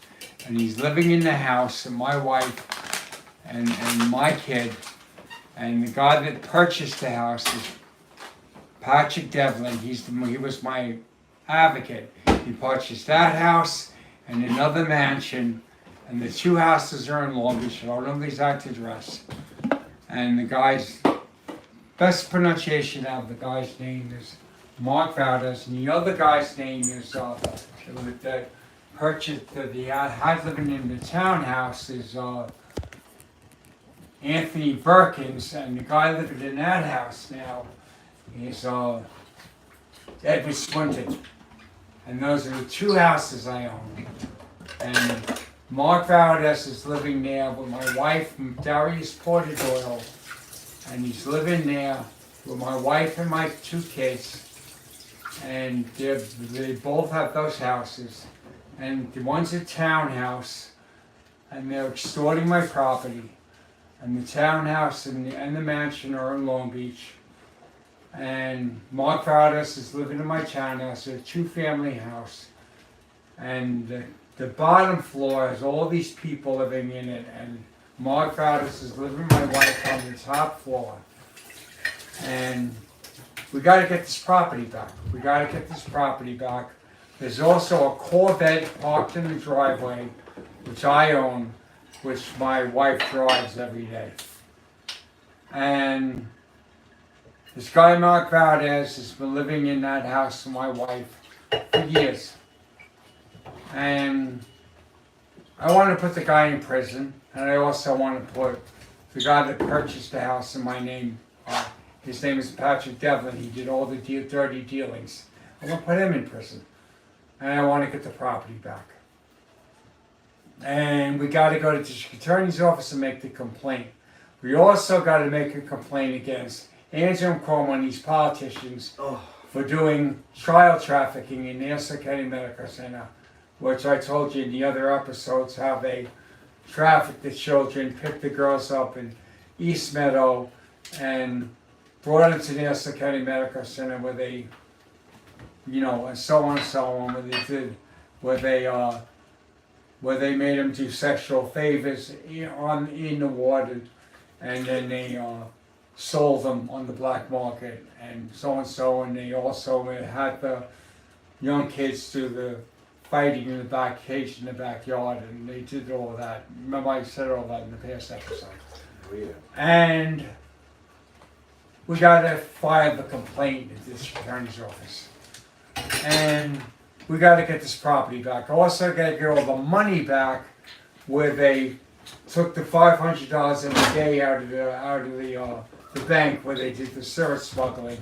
and he's living in the house, and my wife and my kid. And the guy that purchased the house is Patrick Devlin. He was my advocate. He purchased that house and another mansion, and the two houses are in Long Beach. I don't know the exact address. And the guy's best pronunciation of the guy's name is Mark Valdez, and the other guy's name is the house living in the townhouse is Anthony Perkins, and the guy living in that house now is Edward Swinton. And those are the two houses I own. And Mark Valdez is living there with my wife, Darius Porter Doyle, and he's living there with my wife and my two kids. And they both have those houses. And the one's a townhouse, and they're extorting my property. And the townhouse and the mansion are in Long Beach. And Mark Valdez is living in my townhouse, a two-family house. And the bottom floor has all these people living in it, and Mark Valdez is living with my wife on the top floor. And we got to get this property back. We got to get this property back. There's also a Corvette parked in the driveway, which I own, which my wife drives every day. And this guy, Mark Valdez, has been living in that house with my wife for years. And I want to put the guy in prison, and I also want to put the guy that purchased the house in my name. His name is Patrick Devlin. He did all the dirty dealings. I want to put him in prison, and I want to get the property back. And we got to go to the district attorney's office and make the complaint. We also got to make a complaint against Andrew Cuomo and these politicians for doing child trafficking in Nassau County Medical Center, which I told you in the other episodes how they trafficked the children, picked the girls up in East Meadow, and brought them to Nassau County Medical Center where they, and so on and so on, where they made them do sexual favors in the ward, and then they sold them on the black market, and so and so, and they also had the young kids do the fighting in the back cage in the backyard, and they did all of that. Remember I said all that in the past episode. Oh, yeah. And we got to file the complaint at the district attorney's office. And we got to get this property back. Also got to get all the money back where they took the $500 in a day out of the bank where they did the syrup smuggling,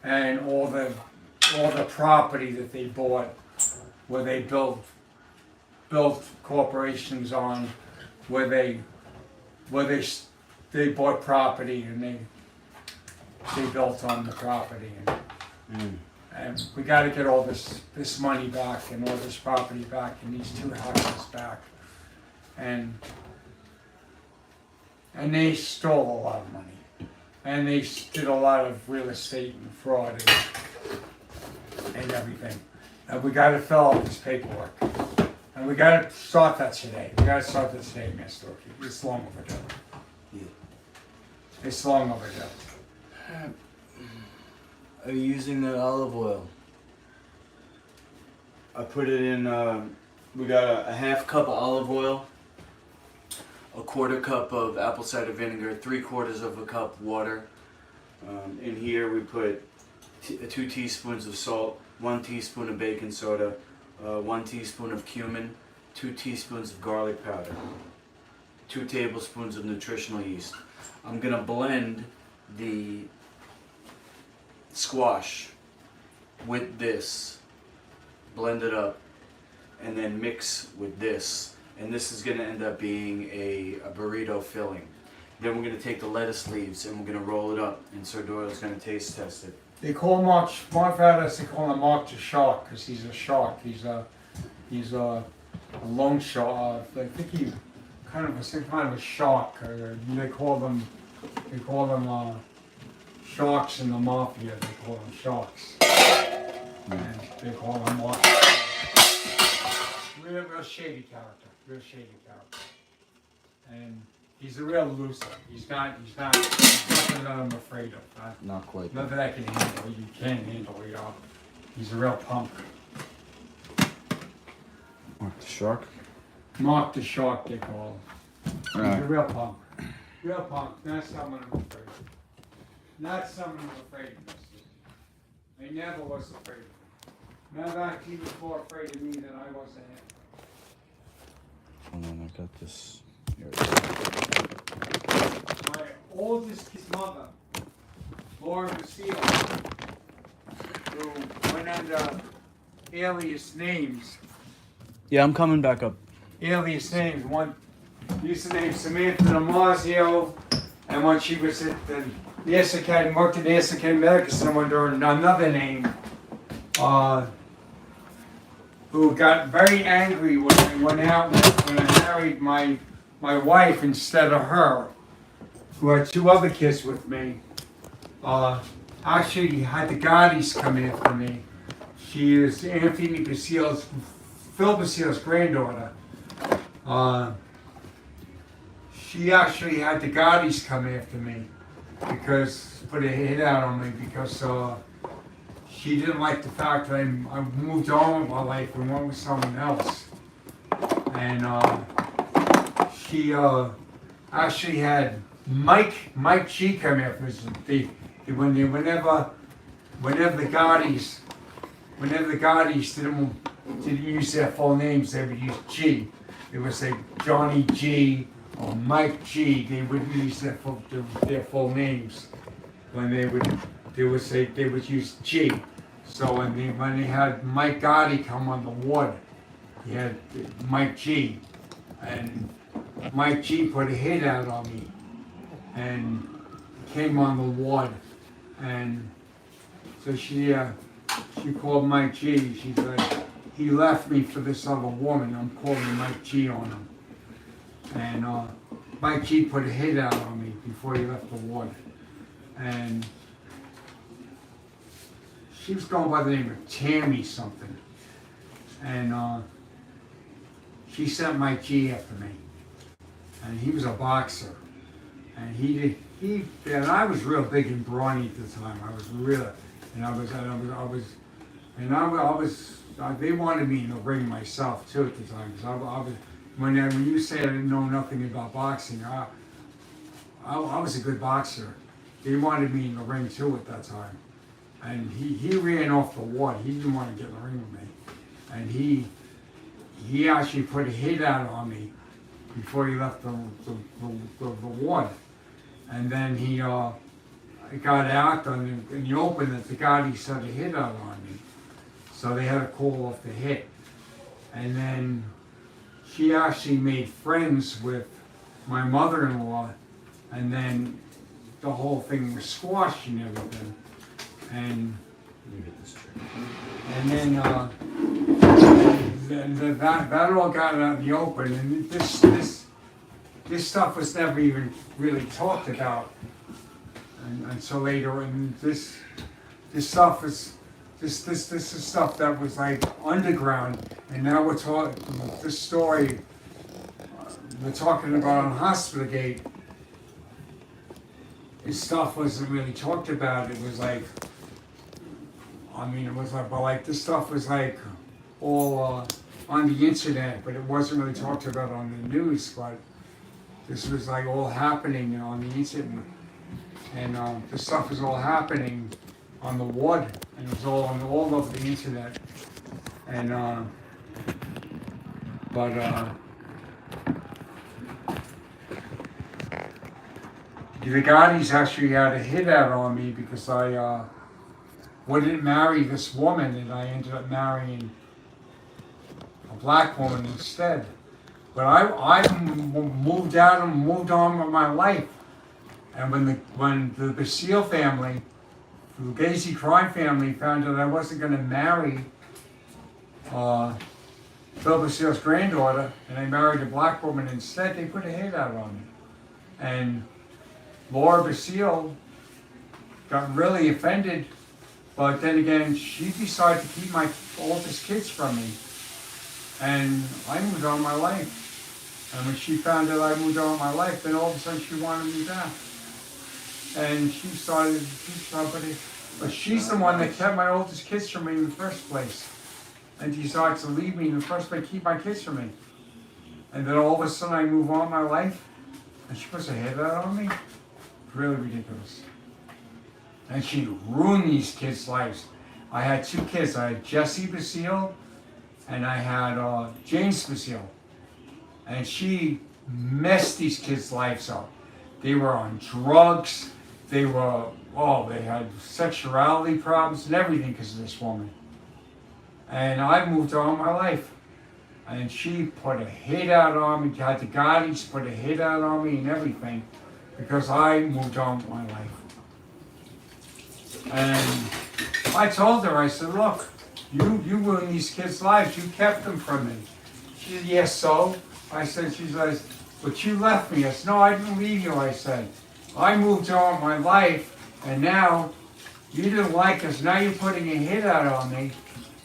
and all the property that they bought where they built corporations on, where they bought property and they built on the property, and we got to get all this money back and all this property back and these two houses back, and they stole a lot of money, and they did a lot of real estate and fraud and everything. And we got to fill out this paperwork, and we got to start that today. We got to start that today, Mr. Oki. It's long overdue. Yeah. It's long overdue. Are you using the olive oil? I put it in, we got a half cup of olive oil, a quarter cup of apple cider vinegar, 3/4 of a cup water. In here we put 2 teaspoons of salt, 1 teaspoon of baking soda, 1 teaspoon of cumin, 2 teaspoons of garlic powder, 2 tablespoons of nutritional yeast. I'm gonna blend the squash with this, blend it up, and then mix with this. And this is gonna end up being a burrito filling. Then we're gonna take the lettuce leaves and we're gonna roll it up, and Sir Doyle's gonna taste test it. They call Mark Valdez, they call him Mark the Shark, because he's a shark. He's a loan shark. I think he kind of some kind of a shark. They call them sharks in the mafia. They call them sharks. And they call him real shady character. And he's a real loser. He's nothing that I'm afraid of. Not quite. Nothing that I can handle. You can't handle, He's a real punk. Mark the Shark? Mark the Shark, they call him. He's a Alright. real punk. Real punk. Not someone I'm afraid of. Not someone I'm afraid of. I never was afraid of him. Matter of fact, he was more afraid of me than I was of him. Hold on, I got this. Here it My oldest kid's mother, Laura Basile, who went under alias names. is. Yeah, I'm coming back up. Alias names. One used to name Samantha Damasio, and when she was at the Essex Academy, worked at the Essex Academy Medical Center under another name, who got very angry when I went out when I married my wife instead of her, who had two other kids with me. Actually had the Gottis come after me. She is Anthony Basile's, Phil Basile's granddaughter. She actually had the Gottis come after me because, put a hit out on me because she didn't like the fact that I moved on with my life and went with someone else. And she actually had Mike G come after me. Whenever the Gottis didn't use their full names, they would use G. They would say Johnny G or Mike G. They wouldn't use their full names. When they would use G. So when they had Mike Gotti come on the ward, he had Mike G. And Mike G put a hit out on me and came on the ward. And so she called Mike G. She's like, he left me for this other woman. I'm calling Mike G on him. And Mike G put a hit out on me before he left the ward. And she was going by the name of Tammy something. And she sent Mike G after me. And he was a boxer. And and I was real big and brawny at the time. I was real, they wanted me in the ring myself too at the time. Because when you say I didn't know nothing about boxing, I was a good boxer. They wanted me in the ring too at that time. And he ran off the ward. He didn't want to get in the ring with me. And he actually put a hit out on me before he left the ward. And then he got out in the open that the guy he set a hit out on me. So they had to call off the hit. And then she actually made friends with my mother-in-law, and then the whole thing was squashed and everything. And then that all got out in the open, and this stuff was never even really talked about until later. And this stuff is this is stuff that was like underground, and now we're talking this story we're talking about on Hospitalgate. This stuff wasn't really talked about. It was like, but like this stuff was like all on the internet, but it wasn't really talked about on the news. But this was like all happening on the internet, and this stuff was all happening on the ward, and it was all over the internet. And the Gottis actually had a hit out on me because I wouldn't marry this woman, and I ended up marrying a black woman instead. But I moved out and moved on with my life. And when the Basile family, the Gacy crime family, found out I wasn't going to marry Phil Basile's granddaughter, and I married a black woman instead, they put a hit out on me. And Laura Basile got really offended, but then again, she decided to keep my oldest kids from me. And I moved on my life. And when she found out I moved on my life, then all of a sudden she wanted me back. And she started somebody, but she's the one that kept my oldest kids from me in the first place. And decided to leave me in the first place, keep my kids from me. And then all of a sudden I move on my life, and she puts a hit out on me. Really ridiculous. And she ruined these kids' lives. I had 2 kids. I had Jesse Basile, and I had James Basile. And she messed these kids' lives up. They were on drugs. They had sexuality problems and everything because of this woman. And I moved on my life. And she put a hit out on me, had the guardians put a hit out on me and everything because I moved on with my life. And I told her, I said, look, you ruined these kids' lives. You kept them from me. She said, yes, so? I said, she says, but you left me. I said, no, I didn't leave you, I said. I moved on with my life, and now you didn't like us. Now you're putting a hit out on me,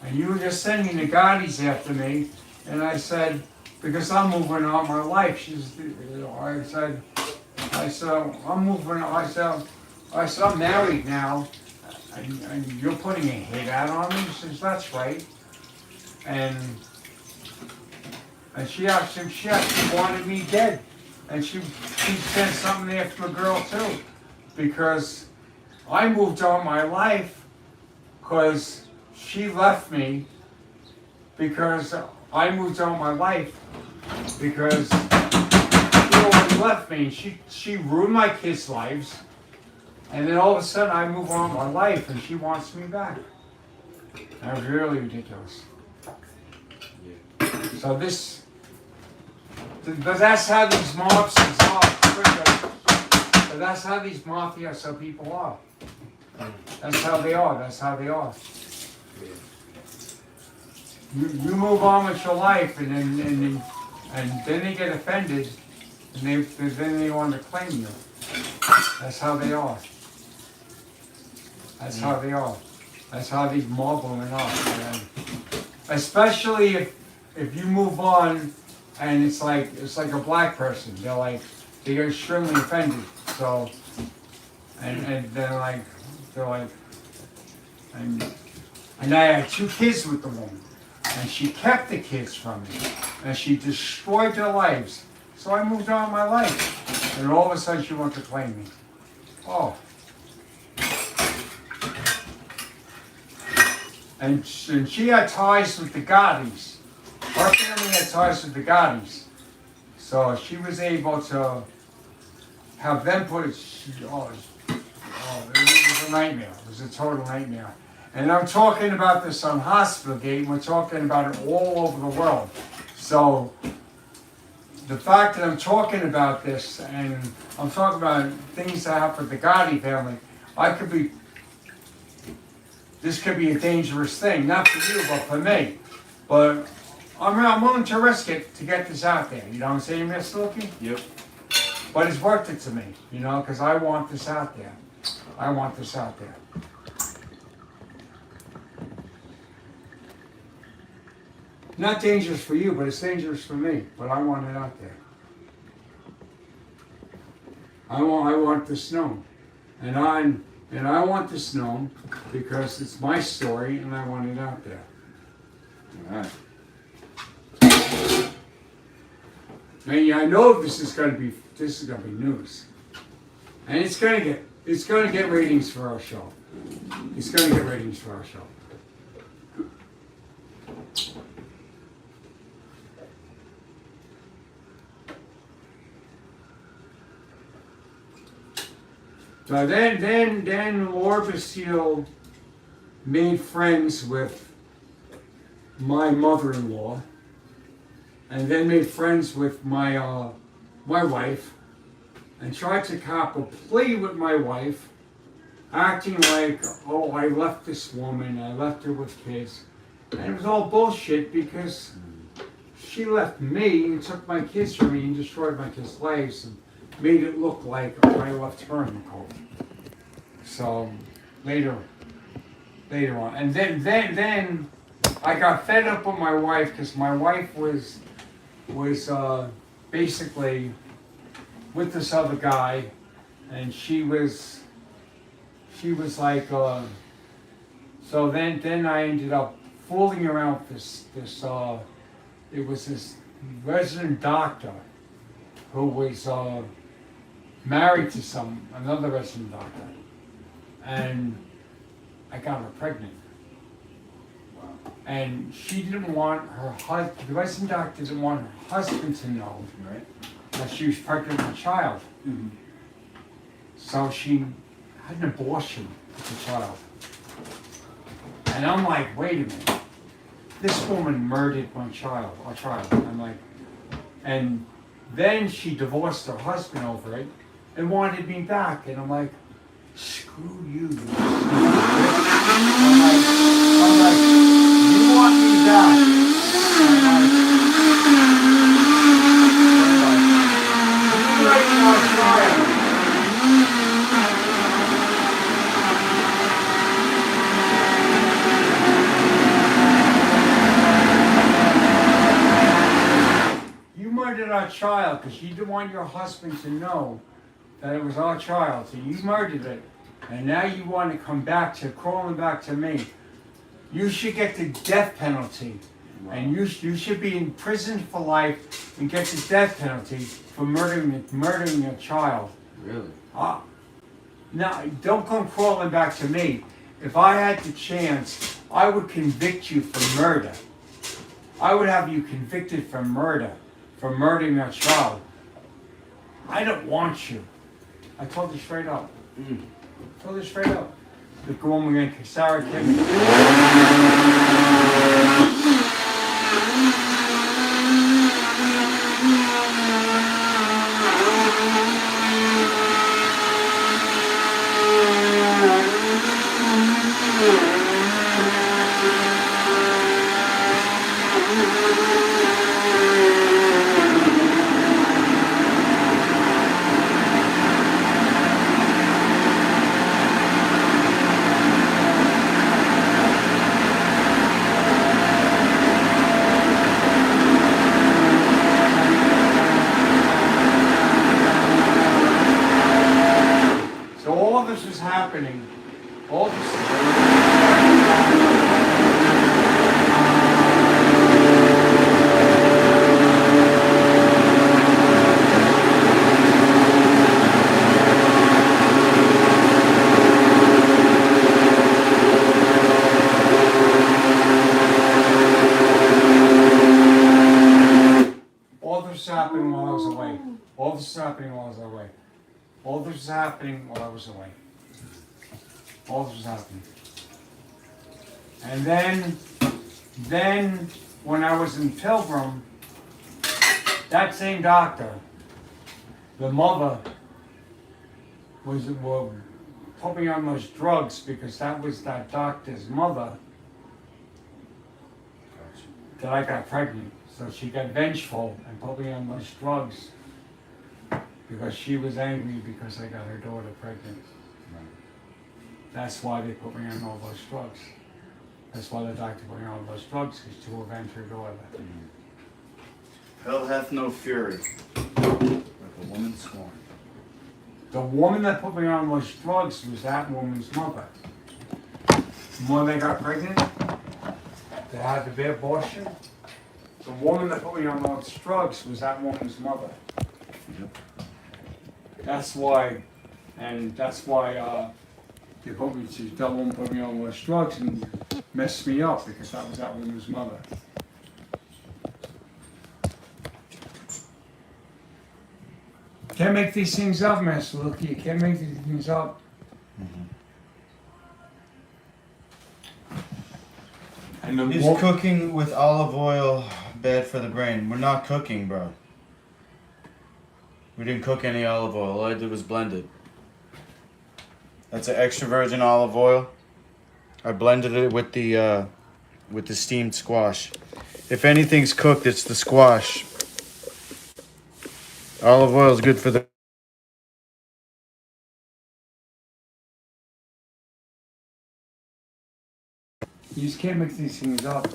and you were just sending the guardians after me. And I said, because I'm moving on my life. She said, I said, I'm moving on. I said, I'm married now, and you're putting a hit out on me? She says, that's right. And she actually wanted me dead. And she sent something after the girl too. Because I moved on my life because she left me because I moved on my life because she already left me. She ruined my kids' lives. And then all of a sudden I move on my life and she wants me back. That was really ridiculous. So that's how these mobsters are. So that's how these mafia people are. That's how they are. That's how they are. You move on with your life, and then they get offended, and then they want to claim you. That's how they are. That's how they are. That's how these mob women are. And especially if you move on, and it's like a black person. They get extremely offended. So, and they're like, and I had 2 kids with the woman. And she kept the kids from me. And she destroyed their lives. So I moved on my life. And all of a sudden she wanted to claim me. Oh. And she had ties with the Gaudis. Her family had ties with the Gaudis. So she was able to have them put it. It was a nightmare. It was a total nightmare. And I'm talking about this on Hospitalgate, and we're talking about it all over the world. So the fact that I'm talking about this, and I'm talking about things that happen with the Gotti family, this could be a dangerous thing, not for you, but for me. But I'm willing to risk it to get this out there. You know what I'm saying, Mr. Looking? Yep. But it's worth it to me, because I want this out there. I want this out there. Not dangerous for you, but it's dangerous for me. But I want it out there. I want this known, and I want this known because it's my story, and I want it out there. All right. And I know this is going to be news, and it's going to get ratings for our show. It's going to get ratings for our show. So then Laura Basile made friends with my mother-in-law, and then made friends with my wife, and tried to cop a plea with my wife, acting like, oh, I left this woman, I left her with kids, and it was all bullshit because she left me and took my kids from me and destroyed my kids' lives and made it look like I left her in the cold. So later on, and then I got fed up with my wife because my wife was basically with this other guy, and she was like, so then I ended up fooling around with this it was this resident doctor who was married to another resident doctor, and I got her pregnant. And she didn't want the resident doctor didn't want her husband to know that she was pregnant with a child. Mm-hmm. So she had an abortion with the child. And I'm like, wait a minute. This woman murdered our child. I'm like, and then she divorced her husband over it and wanted me back. And I'm like, screw you. I'm like, you want me back? I'm like, you our child. You murdered our child because you didn't want your husband to know that it was our child. So you murdered it. And now you want to come back to crawling back to me. You should get the death penalty. Wow. And you should be in prison for life and get the death penalty for murdering a child. Really? Now, don't come crawling back to me. If I had the chance, I would convict you for murder. I would have you convicted for murder, for murdering a child. I don't want you. I told you straight up. I told you straight up. The woman again, Sarah Kimmy. Happening. All this was happening while I was away. All this was happening while I was away. All this was happening while I was away. All this was happening. And then when I was in Pilgrim, that same doctor, the mother was put me on those drugs because that was that doctor's mother that I got pregnant. So she got vengeful and put me on those drugs because she was angry because I got her daughter pregnant. That's why they put me on all those drugs. That's why the doctor put me on all those drugs, is to avenge her daughter. Hell hath no fury, like a woman scorned. The woman that put me on those drugs was that woman's mother. The woman that got pregnant, that had the bad abortion, the woman that put me on those drugs was that woman's mother. Yep. That's why that woman put me on those drugs and messed me up because that was that woman's mother. Can't make these things up, Master Lucky. You can't make these things up. And He's cooking with olive oil, bad for the brain. We're not cooking, bro. We didn't cook any olive oil. All I did was blend it. That's an extra virgin olive oil. I blended it with the steamed squash. If anything's cooked, it's the squash. Olive oil is good for the. You just can't mix these things up.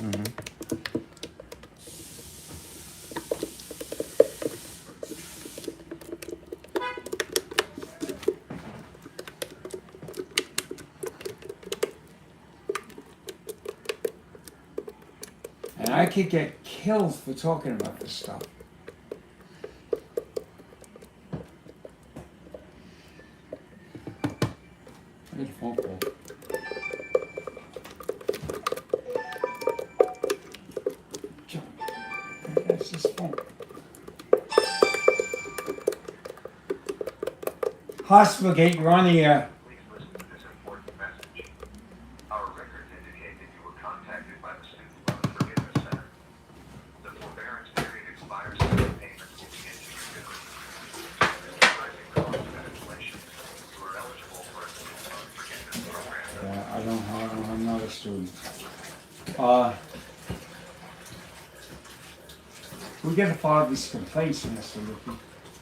And I could get killed for talking about this stuff. I get a phone call. John, that's his phone. Hospitalgate, you're on the air. Please listen to this important message. Our records indicate that you were contacted by the Student Loan Forgiveness Center. The forbearance period expires and your payments will begin to be due. With rising costs and inflation, you are eligible for a student loan forgiveness program. Yeah, I don't have another student. We gotta file these complaints, Mr. Lukey.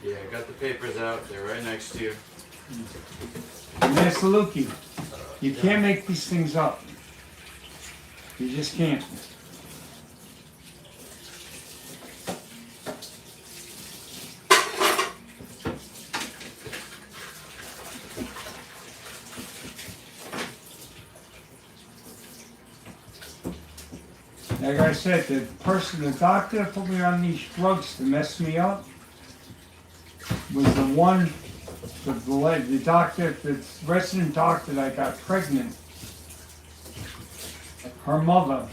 Yeah, I got the papers out. They're right next to you. Mr. Lukey, you can't make these things up. You just can't. Like I said, the doctor that put me on these drugs to mess me up was the doctor, the resident doctor that got pregnant. Her mother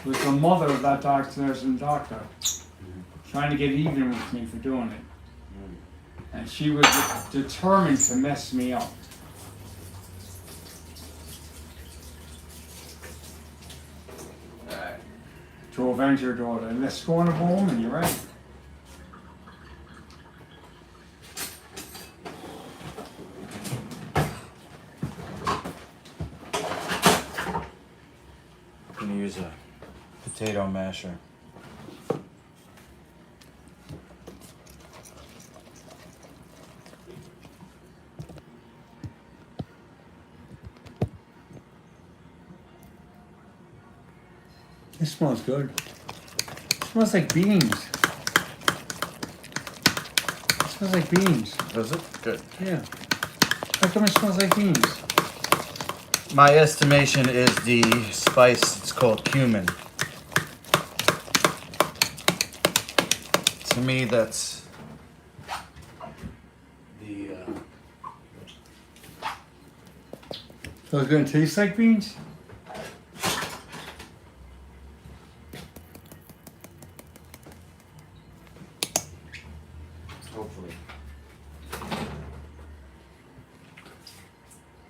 was the mother of that resident doctor, trying to get even with me for doing it. And she was determined to mess me up. To avenge her daughter. And let's go on a woman, you're right. I'm gonna use a potato masher. This smells good. It smells like beans. It smells like beans. Does it? Good. Yeah. How come it smells like beans? My estimation is the spice. It's called cumin. To me, that's the. So it's gonna taste like beans? Hopefully.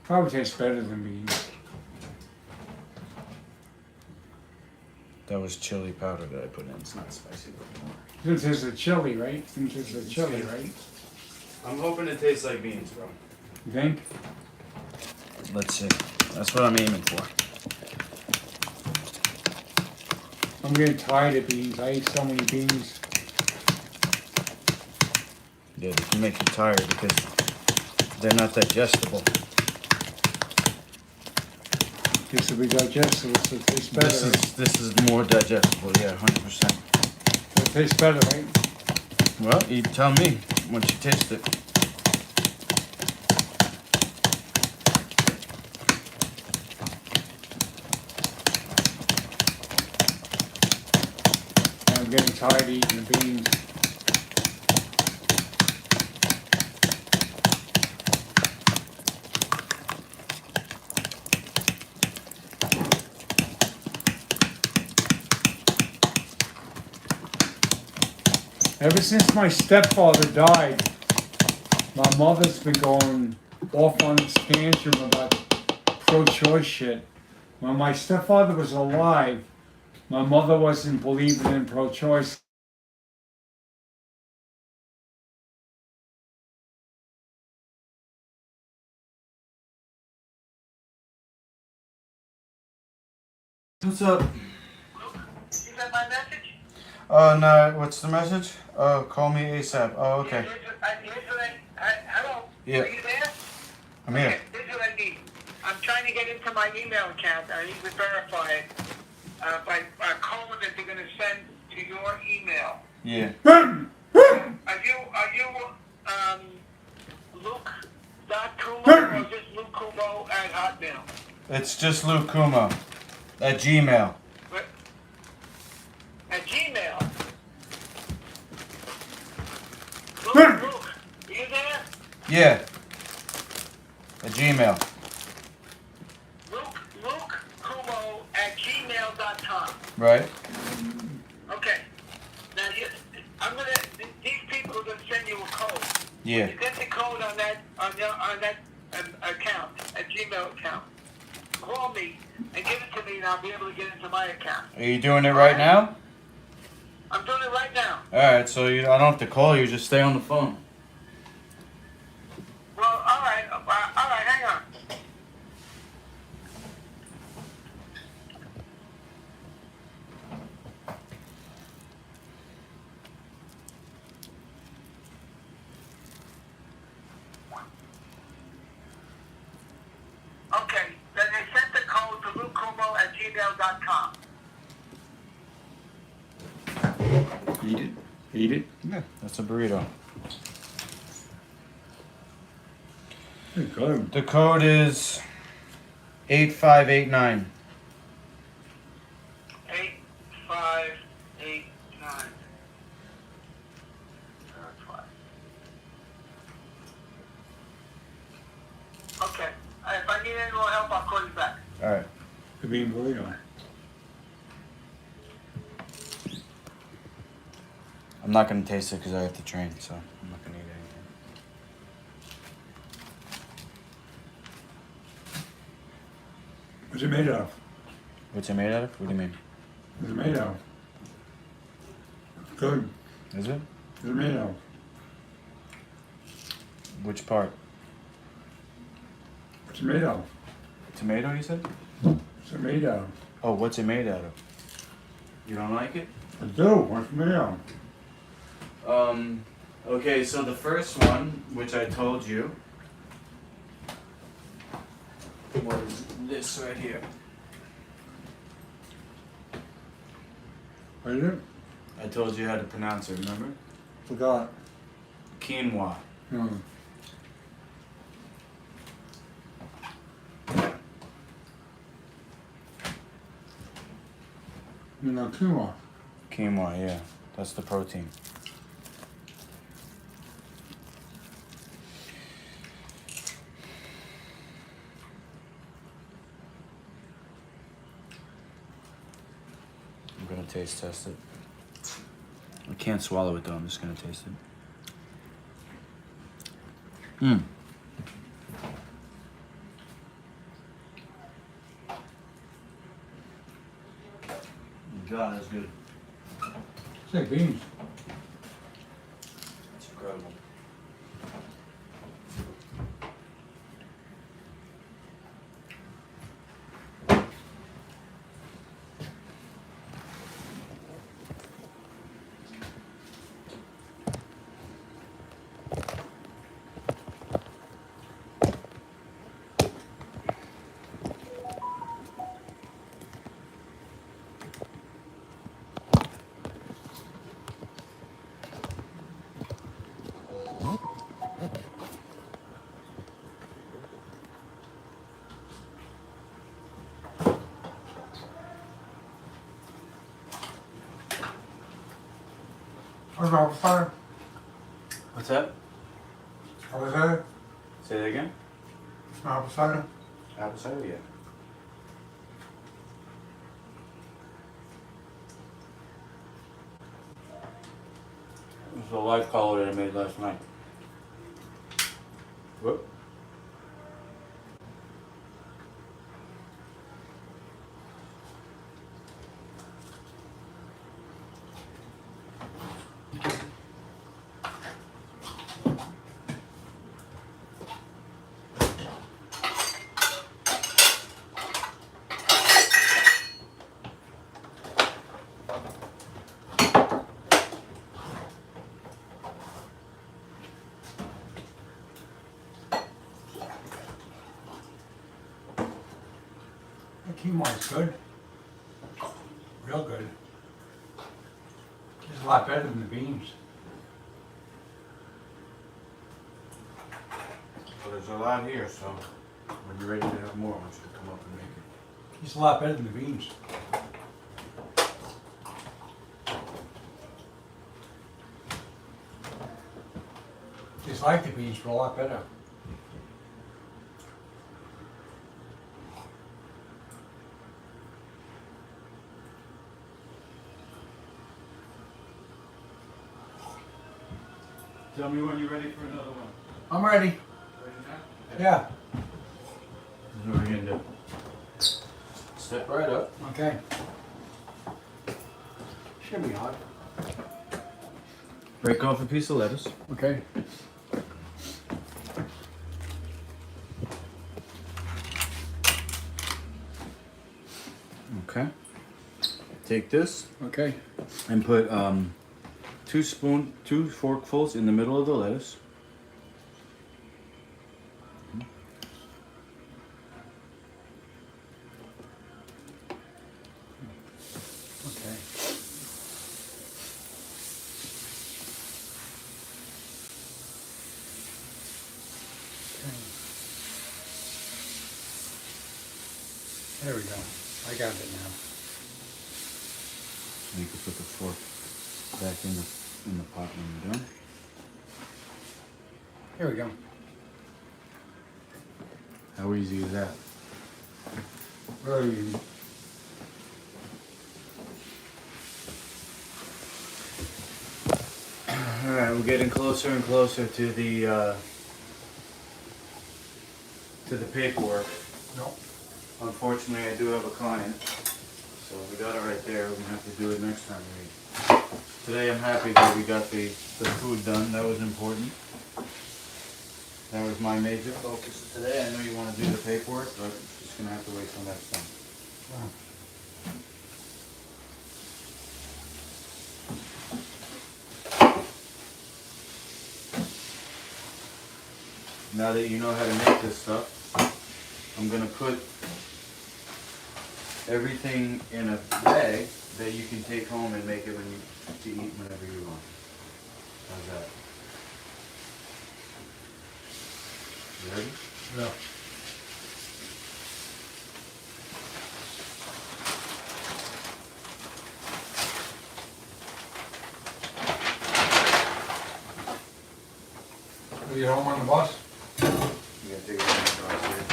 Probably tastes better than beans. That was chili powder that I put in. It's not spicy anymore. This is a chili, right? This is a chili, right? I'm hoping it tastes like beans, bro. You think? Let's see. That's what I'm aiming for. I'm getting tired of beans. I eat so many beans. Yeah, they can make you tired because they're not digestible. This will be digestible, so it tastes better. This is more digestible. Yeah, 100%. So it tastes better, right? Well, you tell me once you taste it. I'm getting tired of eating the beans. Ever since my stepfather died, my mother's been going off on this tantrum about pro-choice shit. When my stepfather was alive, my mother wasn't believing in pro-choice. What's up? sent my message? Oh, no, what's the message? Oh, call me ASAP. Oh, okay. Here's what hello? Yeah. Are you there? I'm here. Okay, here's what I need. I'm trying to get into my email account. I need to verify it by a code that they're going to send to your email. Yeah. Are you Luke.Kumo or just Luke Kumo at Hotmail? It's just Luke Kuma at Gmail. What? At Gmail? Luke, are you there? Yeah. At Gmail. Luke Kumo at gmail.com. Right? Okay. Now, these people are going to send you a code. Yeah. You get the code on that account, a Gmail account. Call me and give it to me, and I'll be able to get into my account. Are you doing it right now? I'm doing it right now. Alright, so I don't have to call you, just stay on the phone. Well, all right, hang on. Okay, then they sent the code to lukecuomo at gmail.com. Eat it. Eat it. Yeah. That's a burrito. Good. The code is 8589. 8589. Okay. If I need any more help, I'll call you back. Alright. The bean burrito. I'm not gonna taste it because I have to train, so I'm not gonna eat anything. What's it made of? What's it made out of? What do you mean? What's it made of? Good. Is it? What's it made of? Which part? What's it made of? Tomato, you said? What's it made of? Oh, what's it made out of? You don't like it? I do. What's it made of? Okay, so the first one, which I told you, was this right here. What is it? I told you how to pronounce it, remember? Forgot. Quinoa. No. You know, quinoa. Quinoa, yeah. That's the protein. I'm gonna taste test it. I can't swallow it though, I'm just gonna taste it. Mmm. God, that's good. It's like beans. It's incredible. What's apple cider? What's that? Apple cider? Say that again? Apple cider? Apple cider, yeah. This is a live color that I made last night. Whoop. quinoa's good. Real good. It's a lot better than the beans. Well, there's a lot here, so when you're ready to have more, I want you to come up and make it. It's a lot better than the beans. It's like the beans, but a lot better. Tell me when you're ready for another one. I'm ready. Ready now? Yeah. This is what we're gonna do. Step right up. Okay. Should be hot. Break off a piece of lettuce. Okay. Okay. Take this Okay. and put two forkfuls in the middle of the lettuce. Okay. There we go. I got it now. And you can put the fork back in the pot when you're done. Here we go. How easy is that? Very easy. All right, we're getting closer and closer to the paperwork. No. Unfortunately, I do have a client, so we got it right there. We're gonna have to do it next time we eat. Today, I'm happy that we got the food done. That was important. That was my major focus today. I know you want to do the paperwork, but it's just gonna have to wait till next time. Wow. Now that you know how to make this stuff, I'm gonna put everything in a bag that you can take home and make it to eat whenever you want. How's that? You ready? Yeah. Are you home on the bus? You gotta take it across here.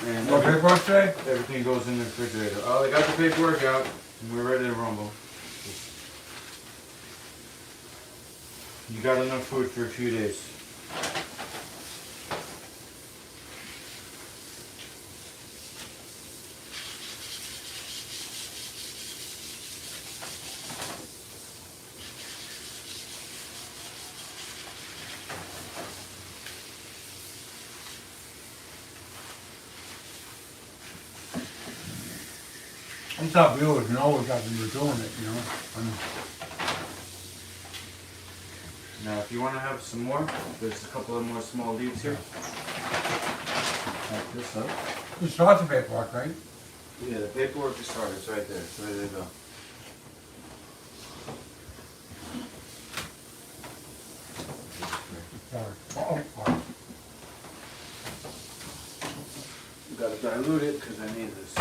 And No paperwork today? everything goes in the refrigerator. Oh, they got the paperwork out, and we're ready to rumble. You got enough food for a few days. I thought we would know that we were doing it, you know? Now, if you want to have some more, there's a couple of more small leaves here. Like this up. You start the paperwork, right? Yeah, the paperwork is started. It's right there. It's ready to go. Sorry. Oh. You gotta dilute it because I need this.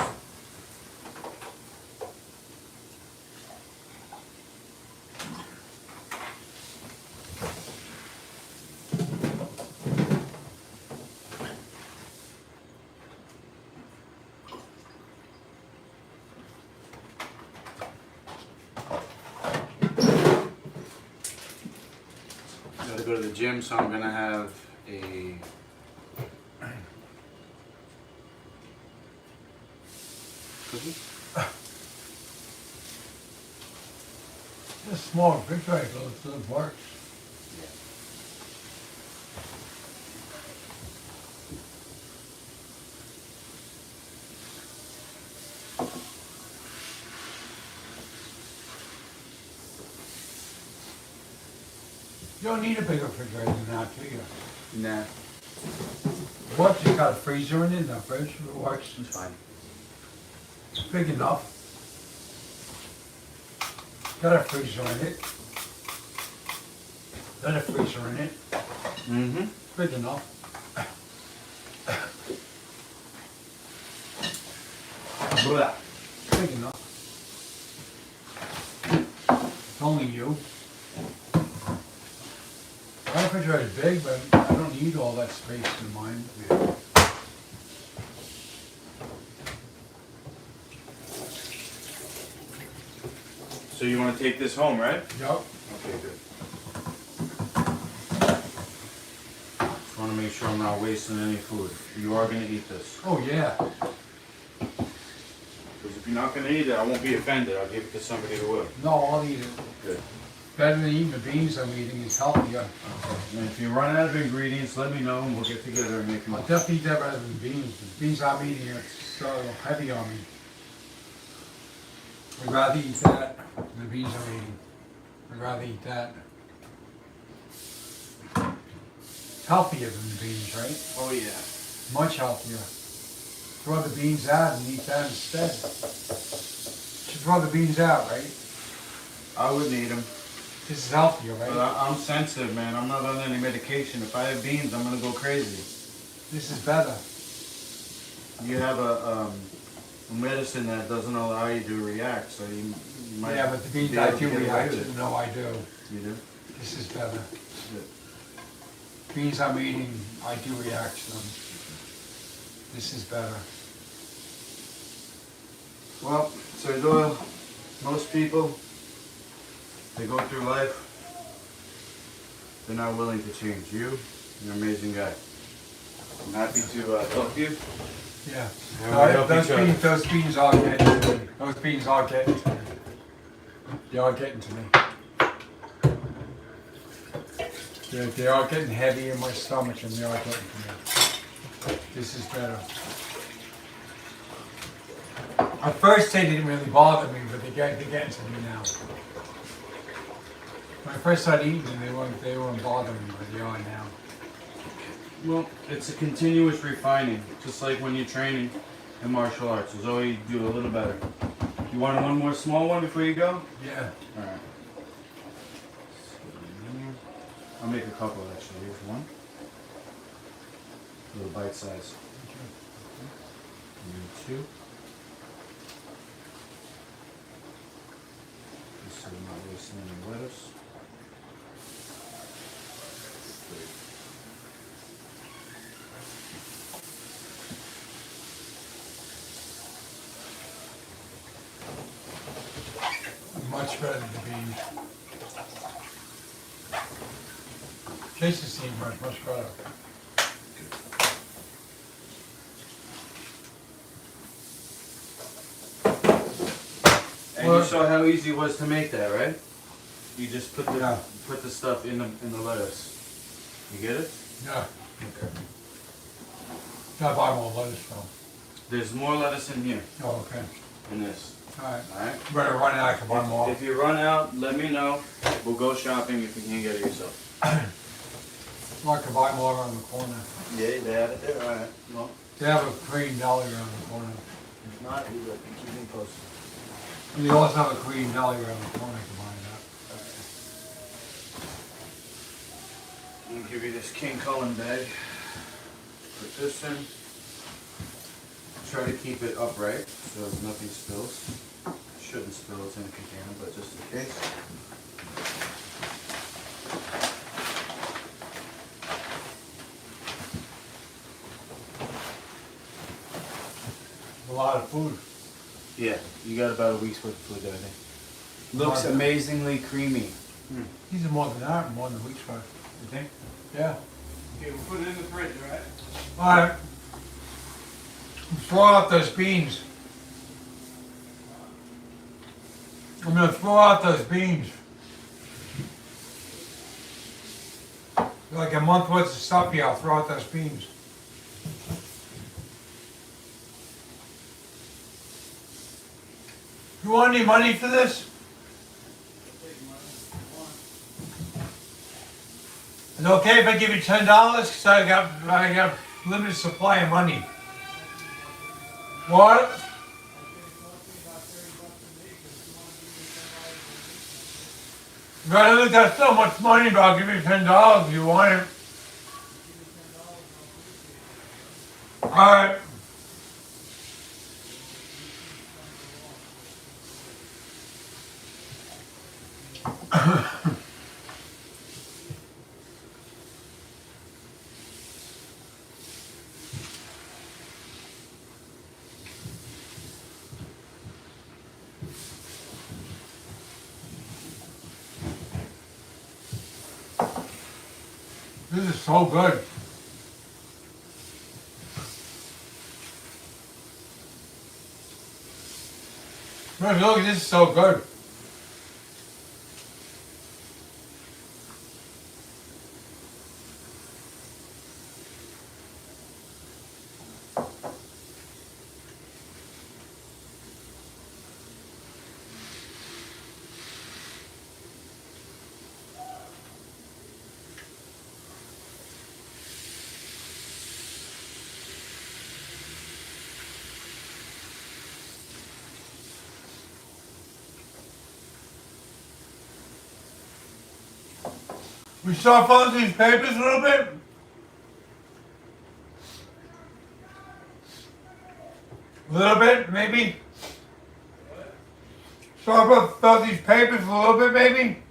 Gotta go to the gym, so I'm gonna have a cookie. This small refrigerator still works. You don't need a bigger refrigerator than that, do you? Nah. works, you got a freezer in it, the fridge, it works. It's fine. It's big enough. Got a freezer in it. Got a freezer in it, Mm-hmm. big enough. Blah. Big enough. It's only you. My refrigerator is big, but I don't need all that space in mine. So you want to take this home, right? Yep. Okay, good. Just want to make sure I'm not wasting any food. You are going to eat this. Oh, yeah. Because if you're not going to eat it, I won't be offended. I'll give it to somebody who will. No, I'll eat it. Good. Better than eating the beans I'm eating, it's healthier. And if you run out of ingredients, let me know and we'll get together and make them. I'll definitely eat that rather than beans. The beans I'm eating are so heavy on me. I'd rather eat that than the beans I'm eating. I'd rather eat that. It's healthier than the beans, right? Oh, yeah. Much healthier. Throw the beans out and eat that instead. Should throw the beans out, right? I wouldn't eat them. This is healthier, right? But I'm sensitive, man. I'm not on any medication. If I have beans, I'm going to go crazy. This is better. You have a medicine that doesn't allow you to react, so you might. Yeah, but the beans be I able to do get away react with to. it. No, I do. You do? This is better. Good. Beans I'm eating, I do react to them. This is better. Well, Sir Doyle, most people, they go through life, they're not willing to change. You're an amazing guy. I'm happy to help you. Yeah. And we help each other. Those beans are getting to me. Those beans are getting to me. They are getting to me. They are getting heavy in my stomach and they are getting to me. This is better. At first they didn't really bother me, but they're getting to me now. When I first started eating them, they weren't bothering me, but they are now. Well, it's a continuous refining, just like when you're training in martial arts. There's always you do a little better. You want one more small one before you go? Yeah. All right. I'll make a couple actually. Here's one. Little bite size. And then two. Just so I'm not wasting any lettuce. Much better than the beans. Tastes the same much better. And you saw how easy it was to make that, right? You just put the stuff in the lettuce. You get it? Yeah. Okay. Gotta buy more lettuce though. There's more lettuce in here Oh, okay. in this. Alright. All right. Better run out, I can buy more. If you run out, let me know. We'll go shopping if you can't get it yourself. Well, I can buy more around the corner. Yeah, they have it there. All right. Well, They have a Korean deli around the corner. if not, you look. Keep me posted. And they also have a Korean deli around the corner, I can buy that. I'm gonna give you this King Cullen bag. Put this in. Try to keep it upright so nothing spills. Shouldn't spill, it's in a container, but just in case. A lot of food. Yeah, you got about a week's worth of food there, I think. Looks Mark. amazingly creamy. These are more than that, more than a week's worth. You think? Yeah. Okay, we'll put it in the fridge, alright? Alright. Throw out those beans. I'm gonna throw out those beans. Like a month worth of stuff here, I'll throw out those beans. You want any money for this? Is it okay if I give you $10? Cause I got limited supply of money. What? Well, that's so much money, but I'll give you $10 if you want it. Alright. This is so good. Look, this is so good. We shuffle these papers a little bit. A little bit, maybe. Shuffle these papers a little bit, maybe.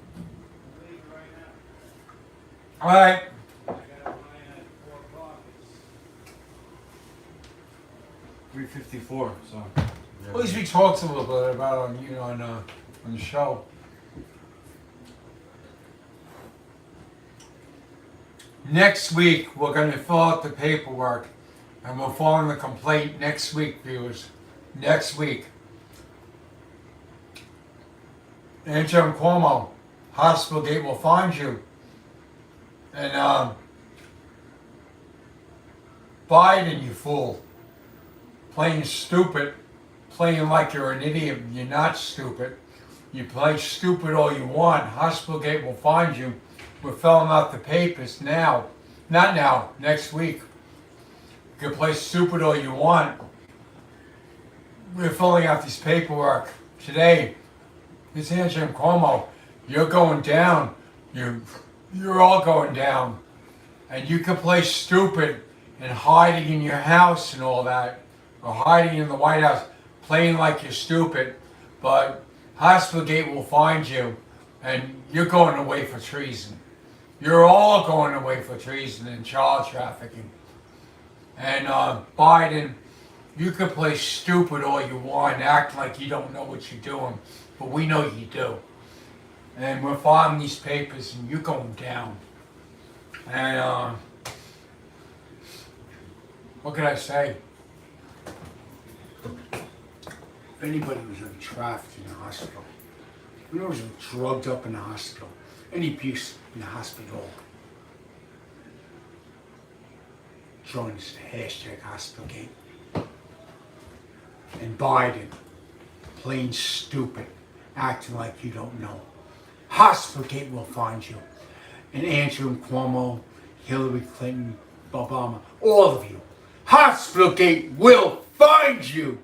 All right. 3:54. So. At least we talked a little bit about on the show. Next week we're going to fill out the paperwork, and we'll file in the complaint next week, viewers. Next week. H.M. Cuomo, Hospitalgate will find you, and Biden, you fool, playing stupid, playing like you're an idiot. You're not stupid. You play stupid all you want. Hospitalgate will find you. We're filling out the papers now. Not now, next week. You can play stupid all you want. We're filling out this paperwork today. It's H.M. Cuomo. You're going down. You're all going down. And you can play stupid and hiding in your house and all that. Or hiding in the White House, playing like you're stupid. But Hospitalgate will find you, and you're going away for treason. You're all going away for treason and child trafficking. And Biden, you can play stupid all you want, act like you don't know what you're doing, but we know you do. And we're filing these papers, and you're going down. And what can I say? If anybody was ever trafficked in the hospital, anyone was drugged up in the hospital, any abuse in the hospital, join us at #Hospitalgate. And Biden, playing stupid, acting like you don't know. Hospitalgate will find you. And Andrew Cuomo, Hillary Clinton, Obama, all of you. Hospitalgate will find you.